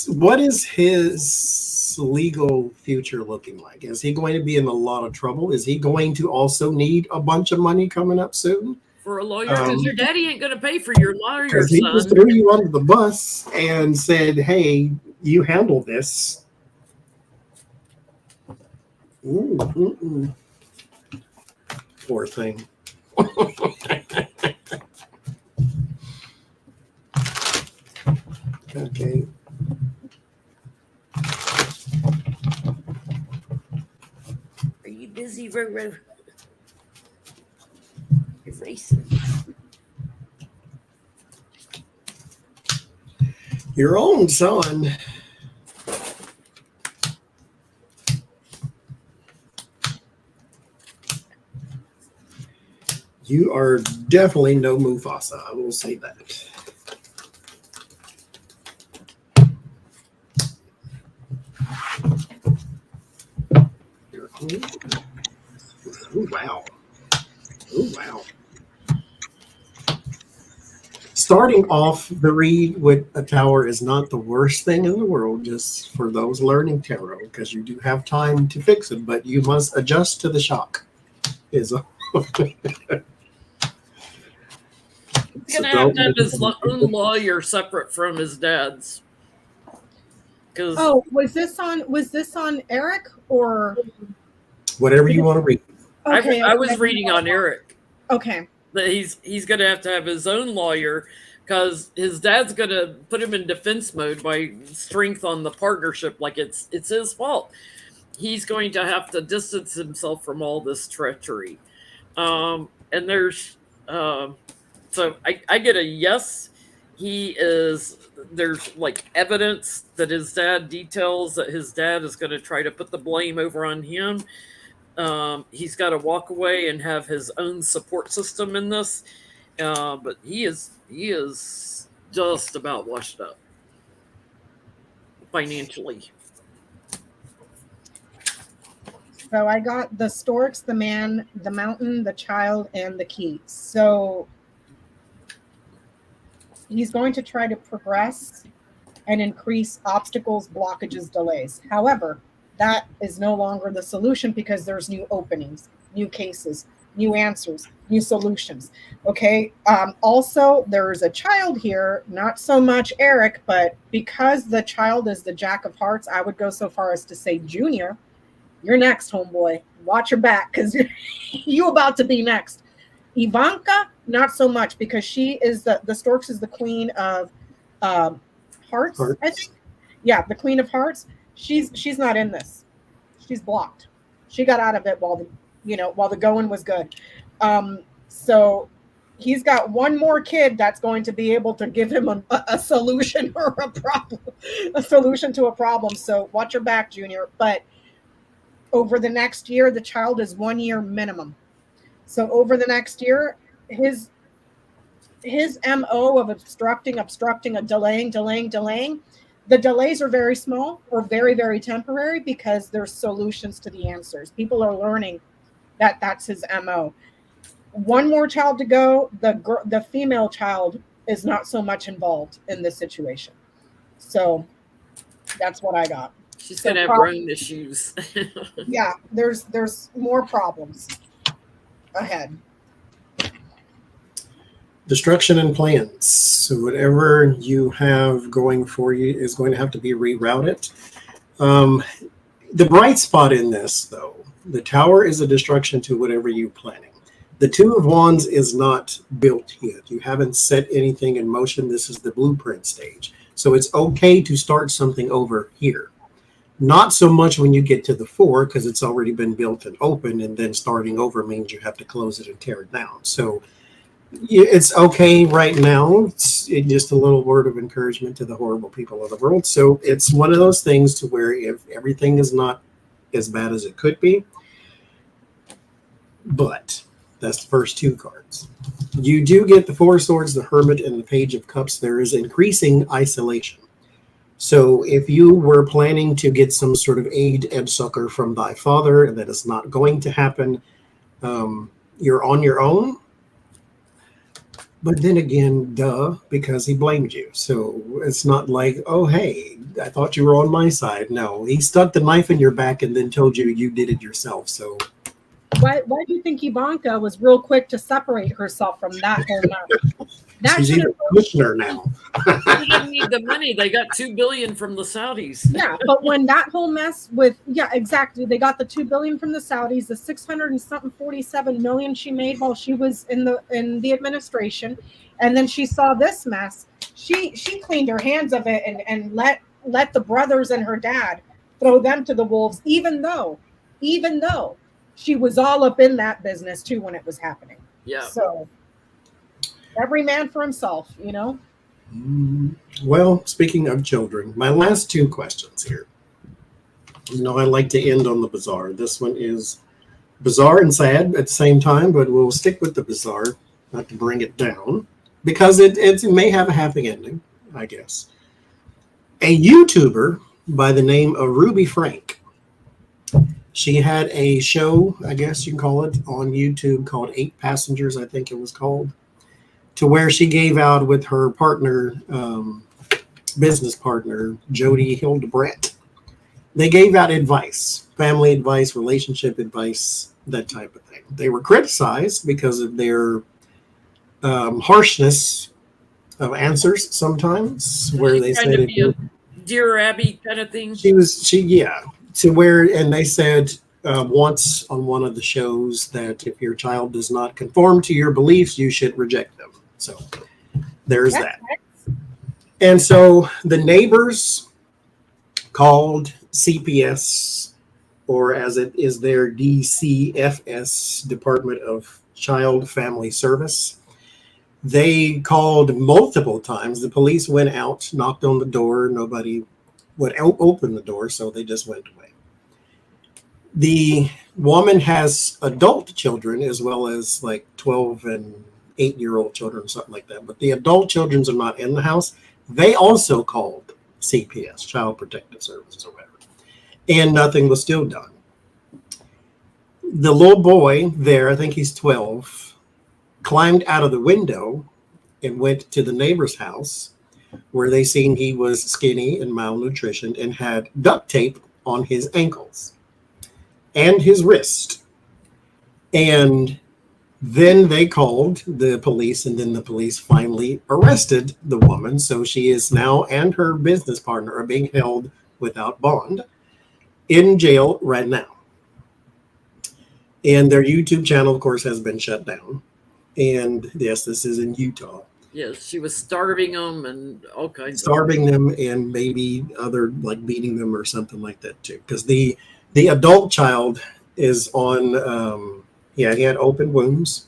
what is his legal future looking like? Is he going to be in a lot of trouble? Is he going to also need a bunch of money coming up soon? For a lawyer, because your daddy ain't going to pay for your lawyer, because he just threw you under the bus and said, hey, you handle this. Poor thing. Okay. Are you busy, Roro? You're racing. Your own son. You are definitely no Mufasa. I will say that. Oh, wow. Oh, wow. Starting off the read with a tower is not the worst thing in the world, just for those learning tarot, because you do have time to fix it, but you must adjust to the shock. He's going to have his own lawyer separate from his dad's. Oh, was this on Eric or whatever you want to read? Okay, I was reading on Eric. Okay. That he's going to have his own lawyer because his dad's going to put him in defense mode by strength on the partnership, like it's his fault. He's going to have to distance himself from all this treachery. And there's so I get a yes. There's like evidence that his dad details that his dad is going to try to put the blame over on him. He's got to walk away and have his own support system in this. But he is just about washed up financially. So I got the storks, the man, the mountain, the child, and the key. So he's going to try to progress and increase obstacles, blockages, delays. However, that is no longer the solution because there's new openings, new cases, new answers, new solutions. Okay. Also, there's a child here, not so much Eric, but because the child is the Jack of Hearts, I would go so far as to say, Junior, you're next, homeboy. Watch your back because you about to be next. Ivanka, not so much because she is the storks is the queen of hearts, I think. Yeah, the queen of hearts. She's not in this. She's blocked. She got out of it while the going was good. So he's got one more kid that's going to be able to give him a solution or a solution to a problem. So watch your back, Junior. But over the next year, the child is 1 year minimum. So over the next year, his MO of obstructing, delaying. The delays are very small or very, very temporary because there's solutions to the answers. People are learning that that's his MO. One more child to go. The female child is not so much involved in this situation. So that's what I got. She's gonna have her own issues. Yeah, there's more problems ahead. Destruction and plans. So whatever you have going for you is going to have to be rerouted. The bright spot in this, though, the tower is a destruction to whatever you're planning. The Two of Wands is not built yet. You haven't set anything in motion. This is the blueprint stage. So it's okay to start something over here. Not so much when you get to the Four, because it's already been built and open, and then starting over means you have to close it and tear it down. So it's okay right now. It's just a little word of encouragement to the horrible people of the world. So it's one of those things to where if everything is not as bad as it could be, but that's the first two cards. You do get the Four of Swords, the Hermit, and the Page of Cups. There is increasing isolation. So if you were planning to get some sort of aid and succor from thy father, and that is not going to happen, you're on your own. But then again, because he blamed you. So it's not like, oh, hey, I thought you were on my side. No, he stuck the knife in your back and then told you you did it yourself. So why do you think Ivanka was real quick to separate herself from that whole matter? She's even commissioner now. They didn't need the money. They got $2 billion from the Saudis. Yeah, but when that whole mess with exactly, they got the $2 billion from the Saudis, the 647 million she made while she was in the administration, and then she saw this mess. She cleaned her hands of it and let the brothers and her dad throw them to the wolves, even though she was all up in that business too when it was happening. Yeah. So every man for himself, you know. Well, speaking of children, my last two questions here. You know, I like to end on the bizarre. This one is bizarre and sad at the same time, but we'll stick with the bizarre, not to bring it down, because it may have a happy ending, I guess. A YouTuber by the name of Ruby Frank. She had a show, I guess you can call it, on YouTube called 8 Passengers, I think it was called, to where she gave out with her partner, business partner, Jody Hildebrandt. They gave out advice, family advice, relationship advice, that type of thing. They were criticized because of their harshness of answers sometimes, where they said, a Dear Abby kind of thing. To where, and they said once on one of the shows that if your child does not conform to your beliefs, you should reject them. So there's that. And so the neighbors called CPS, or as it is their DCFS, Department of Child Family Service. They called multiple times. The police went out, knocked on the door. Nobody would open the door, so they just went away. The woman has adult children as well as like 12 and 8-year-old children, something like that. But the adult children are not in the house. They also called CPS, Child Protective Services or whatever, and nothing was still done. The little boy there, I think he's 12, climbed out of the window and went to the neighbor's house, where they seen he was skinny and malnutrition and had duct tape on his ankles and his wrist. And then they called the police, and then the police finally arrested the woman. So she is now, and her business partner are being held without bond in jail right now. And their YouTube channel, of course, has been shut down. And yes, this is in Utah. Yes, she was starving them and all kinds starving them, and maybe other like beating them or something like that too. Because the adult child is on, he had open wounds.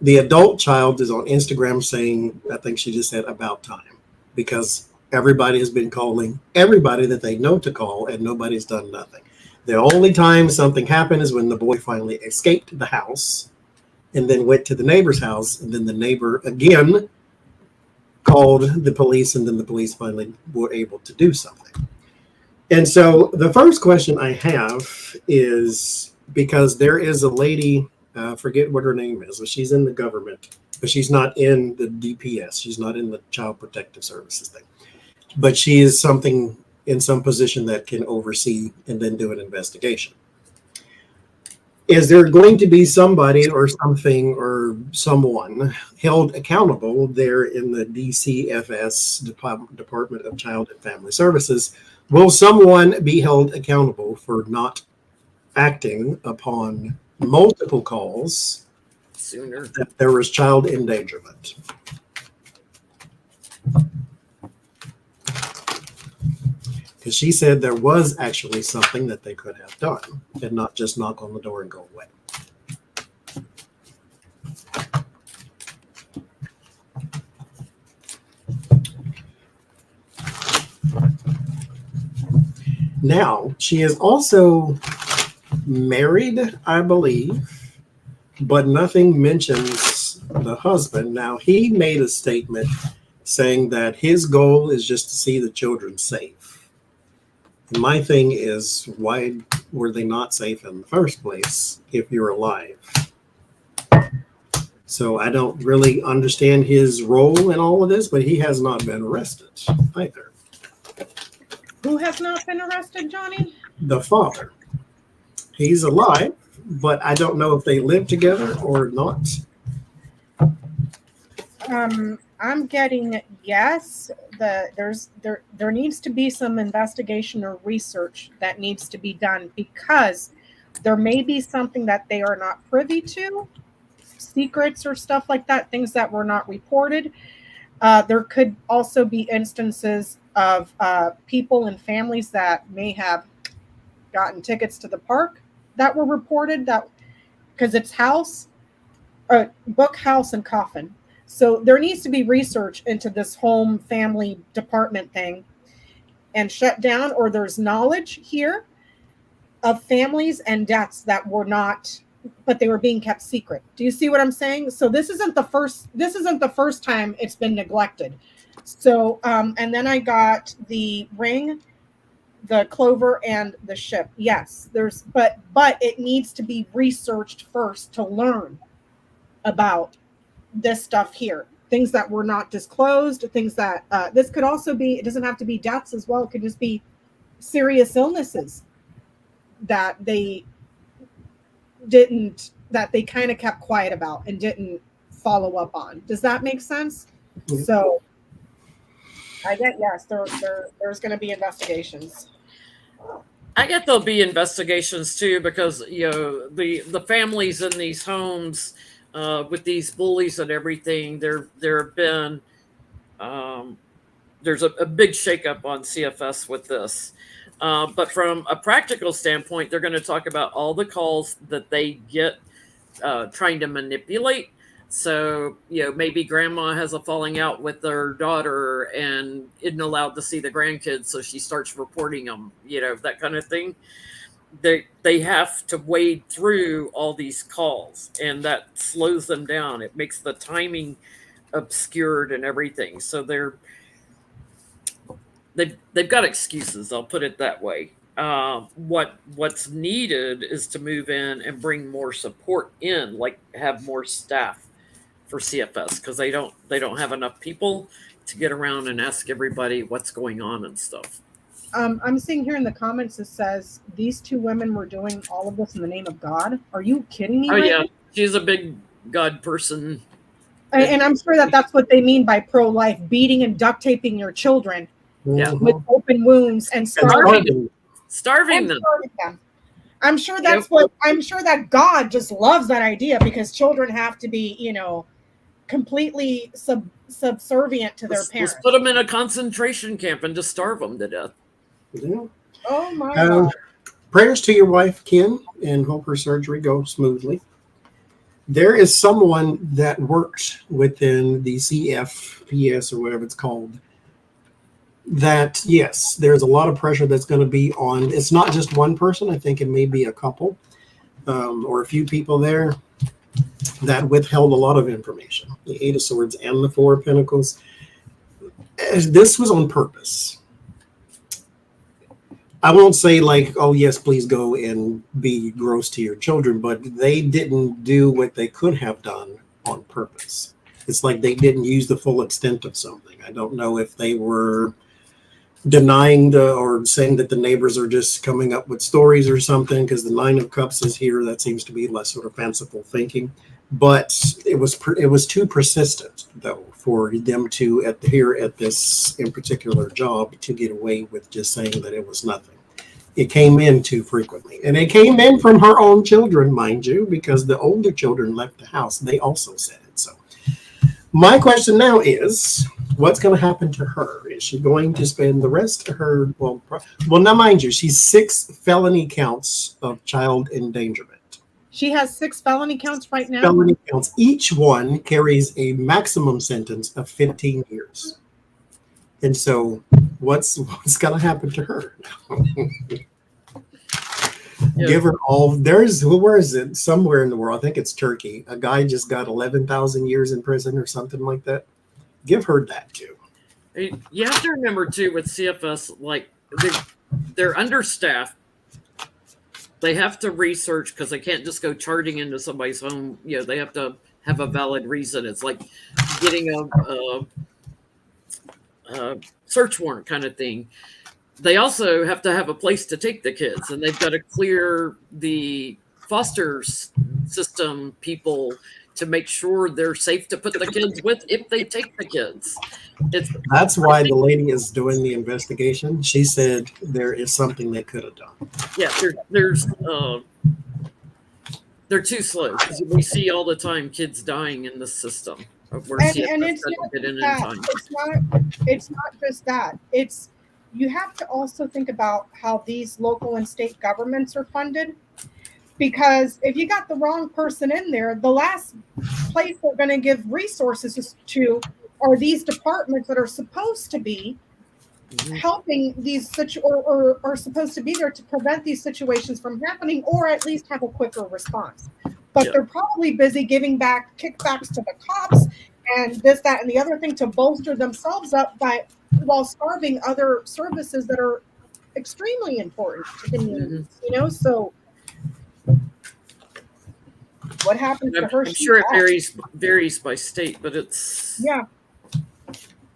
The adult child is on Instagram saying, I think she just said about time, because everybody has been calling everybody that they know to call, and nobody's done nothing. The only time something happened is when the boy finally escaped the house and then went to the neighbor's house, and then the neighbor again called the police, and then the police finally were able to do something. And so the first question I have is, because there is a lady, forget what her name is, but she's in the government, but she's not in the DPS. She's not in the Child Protective Services thing, but she is something in some position that can oversee and then do an investigation. Is there going to be somebody or something or someone held accountable there in the DCFS, Department of Child and Family Services? Will someone be held accountable for not acting upon multiple calls Sooner. that there was child endangerment? Because she said there was actually something that they could have done and not just knock on the door and go away. Now, she is also married, I believe, but nothing mentions the husband. Now, he made a statement saying that his goal is just to see the children safe. And my thing is, why were they not safe in the first place if you're alive? So I don't really understand his role in all of this, but he has not been arrested either. Who has not been arrested, Johnny? The father. He's alive, but I don't know if they live together or not. I'm getting yes. There needs to be some investigation or research that needs to be done, because there may be something that they are not privy to, secrets or stuff like that, things that were not reported. There could also be instances of people and families that may have gotten tickets to the park that were reported, that because it's book, house, and coffin. So there needs to be research into this home family department thing and shut down, or there's knowledge here of families and deaths that were not, but they were being kept secret. Do you see what I'm saying? So this isn't the first time it's been neglected. So, and then I got the ring, the clover, and the ship. Yes, but it needs to be researched first to learn about this stuff here. Things that were not disclosed, things that, this could also be, it doesn't have to be deaths as well. It could just be serious illnesses that they kind of kept quiet about and didn't follow up on. Does that make sense? Mm-hmm. So I get, yes, there's going to be investigations. I get there'll be investigations too, because the families in these homes with these bullies and everything, there have been there's a big shakeup on CFS with this. But from a practical standpoint, they're going to talk about all the calls that they get trying to manipulate. So, maybe grandma has a falling out with their daughter and isn't allowed to see the grandkids, so she starts reporting them, that kind of thing. They have to wade through all these calls, and that slows them down. It makes the timing obscured and everything. So they've got excuses, I'll put it that way. What's needed is to move in and bring more support in, like have more staff for CFS, because they don't have enough people to get around and ask everybody what's going on and stuff. I'm seeing here in the comments, it says these two women were doing all of this in the name of God. Are you kidding me? Oh yeah, she's a big God person. And I'm sure that's what they mean by pro-life, beating and duct taping your children with open wounds and starving them. I'm sure that God just loves that idea, because children have to be, completely subservient to their parents. Let's put them in a concentration camp and just starve them to death. Yeah. Oh my God. Prayers to your wife, Kim, and hope her surgery goes smoothly. There is someone that works within the CFPS or whatever it's called, that, yes, there's a lot of pressure that's going to be on. It's not just one person. I think it may be a couple or a few people there. that withheld a lot of information. The Eight of Swords and the Four of Pentacles. This was on purpose. I won't say like, oh yes, please go and be gross to your children, but they didn't do what they could have done on purpose. It's like they didn't use the full extent of something. I don't know if they were denying or saying that the neighbors are just coming up with stories or something, because the Nine of Cups is here. That seems to be less sort of fanciful thinking. But it was too persistent, though, for them to at this in particular job to get away with just saying that it was nothing. It came in too frequently, and it came in from her own children, mind you, because the older children left the house. They also said it. So my question now is, what's going to happen to her? Is she going to spend the rest of her well? Now, mind you, she's 6 felony counts of child endangerment. She has 6 felony counts right now. Felony counts. Each one carries a maximum sentence of 15 years. And so what's going to happen to her? Yeah. Give her all. Where is it? Somewhere in the world. I think it's Turkey. A guy just got 11,000 years in prison or something like that. Give her that too. You have to remember too with CFS, like they're understaffed. They have to research because they can't just go charging into somebody's home. You know, they have to have a valid reason. It's like getting a search warrant kind of thing. They also have to have a place to take the kids, and they've got to clear the foster system people to make sure they're safe to put the kids with if they take the kids. That's why the lady is doing the investigation. She said there is something they could have done. Yeah, they're too slow because we see all the time kids dying in the system. And it's not just that. It's you have to also think about how these local and state governments are funded. Because if you got the wrong person in there, the last place they're going to give resources to are these departments that are supposed to be helping these or are supposed to be there to prevent these situations from happening, or at least have a quicker response. But they're probably busy giving back kickbacks to the cops and this, that, and the other thing to bolster themselves up while starving other services that are extremely important to communities. You know, so. What happens to her? I'm sure it varies by state, but it's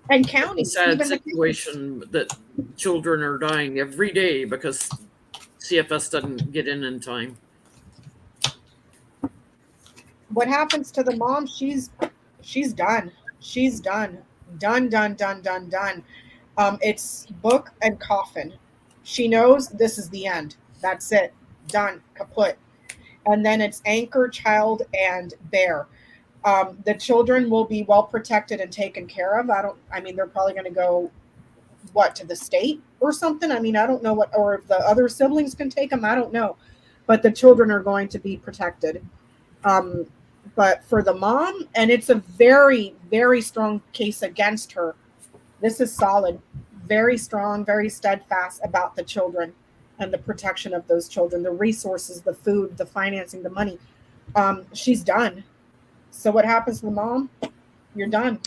and county. It's a sad situation that children are dying every day because CFS doesn't get in time. What happens to the mom? She's done. She's done. Done. It's book and coffin. She knows this is the end. That's it. Done. Kaput. And then it's anchor, child, and bear. The children will be well protected and taken care of. They're probably going to go, to the state or something? I don't know or if the other siblings can take them. I don't know. But the children are going to be protected. But for the mom, and it's a very, very strong case against her. This is solid. Very strong, very steadfast about the children. And the protection of those children, the resources, the food, the financing, the money. She's done. So what happens to the mom? You're done.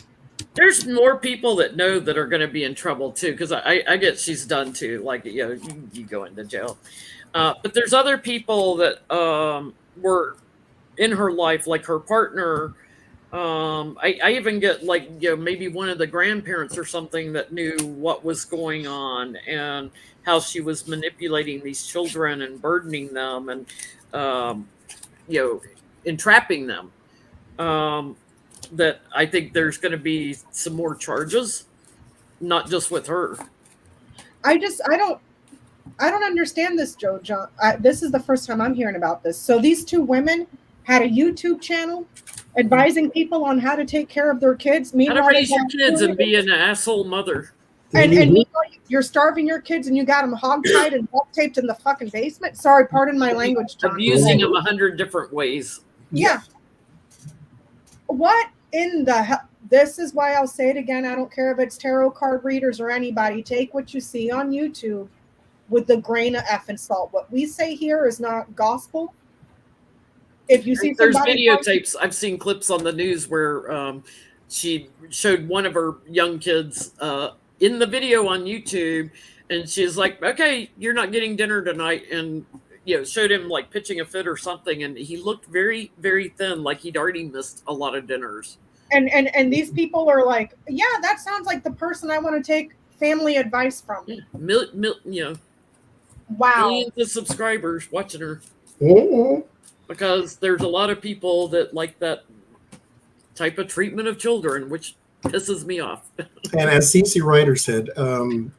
There's more people that know that are going to be in trouble too, because I get she's done too. Like, you go into jail. But there's other people that were in her life, like her partner. I even get maybe one of the grandparents or something that knew what was going on and how she was manipulating these children and burdening them and entrapping them. That I think there's going to be some more charges, not just with her. I don't understand this, Joe John. This is the first time I'm hearing about this. So these two women had a YouTube channel advising people on how to take care of their kids. How to raise your kids and be an asshole mother. And meanwhile, you're starving your kids and you got them hogtied and duct taped in the fucking basement. Sorry, pardon my language, John. Abusing them 100 different ways. Yeah. What in the hell? This is why I'll say it again. I don't care if it's tarot card readers or anybody. Take what you see on YouTube with the grain of effing salt. What we say here is not gospel. if you see There's somebody videotapes. I've seen clips on the news where she showed one of her young kids in the video on YouTube, and she's like, "Okay, you're not getting dinner tonight," and showed him like pitching a fit or something, and he looked very, very thin, like he'd already missed a lot of dinners. and these people are like, yeah, that sounds like the person I want to take family advice from. Yeah. Wow. Millions of subscribers watching her. Mm-hmm. Because there's a lot of people that like that type of treatment of children, which pisses me off. And as CC Ryder said,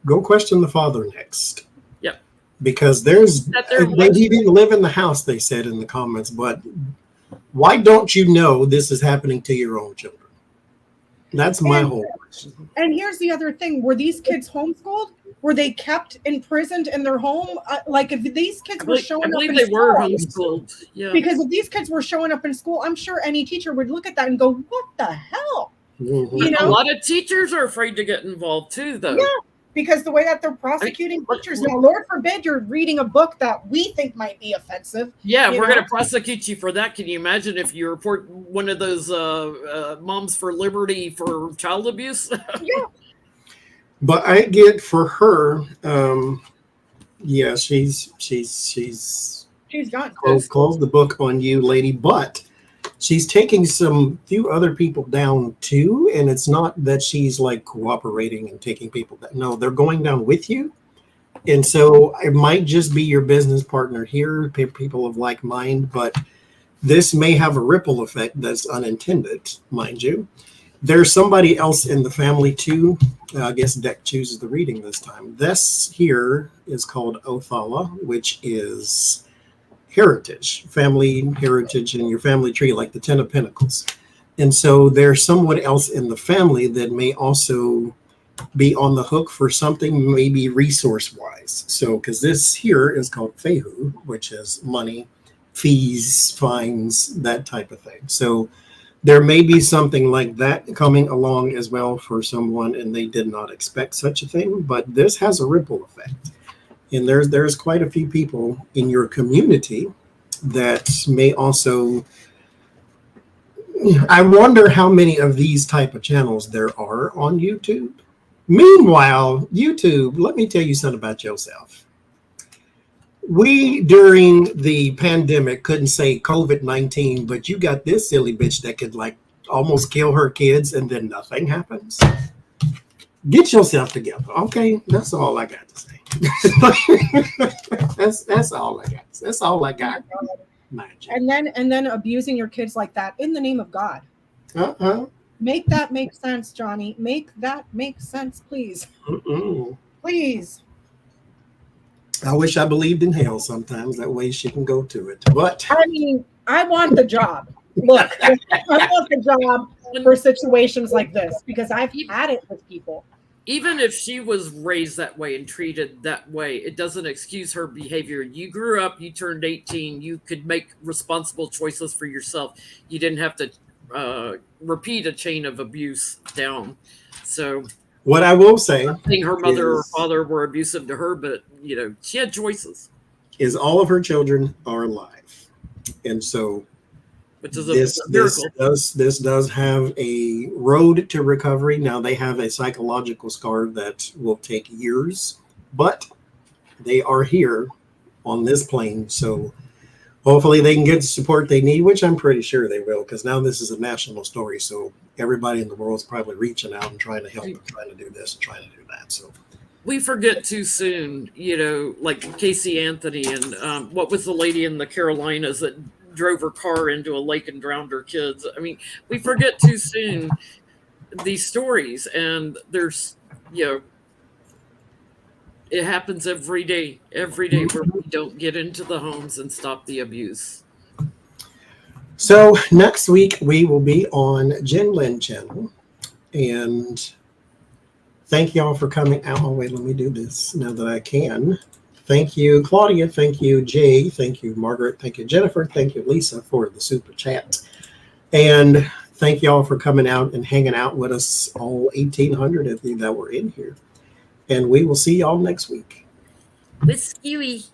go question the father next. Yep. Because they didn't live in the house, they said in the comments, but why don't you know this is happening to your own children? That's my whole question. And here's the other thing. Were these kids homeschooled? Were they kept imprisoned in their home? Like if these kids were showing up in school. I believe they were homeschooled. Yeah. Because if these kids were showing up in school, I'm sure any teacher would look at that and go, what the hell? Mm-hmm. You know? A lot of teachers are afraid to get involved too, though. Yeah, because the way that they're prosecuting teachers. Now, Lord forbid you're reading a book that we think might be offensive. Yeah, we're going to prosecute you for that. Can you imagine if you report one of those Moms for Liberty for child abuse? Yeah. But I get for her, yeah, she's done. Close the book on you, lady. But she's taking few other people down too, and it's not that she's like cooperating and taking people down. No, they're going down with you, and so it might just be your business partner here, people of like mind. But this may have a ripple effect that's unintended, mind you. There's somebody else in the family too. I guess Deck chooses the reading this time. This here is called Othala, which is heritage, family heritage in your family tree, like the 10 of Pentacles. And so there's someone else in the family that may also be on the hook for something, maybe resource-wise. So, because this here is called Fehu, which is money, fees, fines, that type of thing. So there may be something like that coming along as well for someone, and they did not expect such a thing, but this has a ripple effect. And there's quite a few people in your community that may also, I wonder how many of these type of channels there are on YouTube. Meanwhile, YouTube, let me tell you something about yourself. We, during the pandemic, couldn't say COVID-19, but you got this silly bitch that could like almost kill her kids and then nothing happens. Get yourself together, okay? That's all I got to say. that's all I got. That's all I got. And then abusing your kids like that in the name of God. Make that make sense, Johnny. Make that make sense, please. Please. I wish I believed in hell sometimes. That way she can go to it. But I mean, I want the job. Look, I want the job for situations like this because I've had it with people. Even if she was raised that way and treated that way, it doesn't excuse her behavior. You grew up, you turned 18, you could make responsible choices for yourself. You didn't have to repeat a chain of abuse down. So what I will say, I think her mother or father were abusive to her, but she had choices. Is all of her children are alive, and so which is a miracle. This does have a road to recovery. Now they have a psychological scar that will take years, but they are here on this plane. So hopefully they can get the support they need, which I'm pretty sure they will, because now this is a national story. So everybody in the world is probably reaching out and trying to help them, trying to do this and trying to do that. So we forget too soon, like Casey Anthony and what was the lady in the Carolinas that drove her car into a lake and drowned her kids. I mean, we forget too soon these stories, and there's, it happens every day where we don't get into the homes and stop the abuse. So next week we will be on Jen Lin channel, and thank y'all for coming out. Oh, wait, let me do this now that I can. Thank you, Claudia. Thank you, Jay. Thank you, Margaret. Thank you, Jennifer. Thank you, Lisa, for the super chat. And thank y'all for coming out and hanging out with us, all 1,800 of you that were in here. And we will see y'all next week. With Skewy.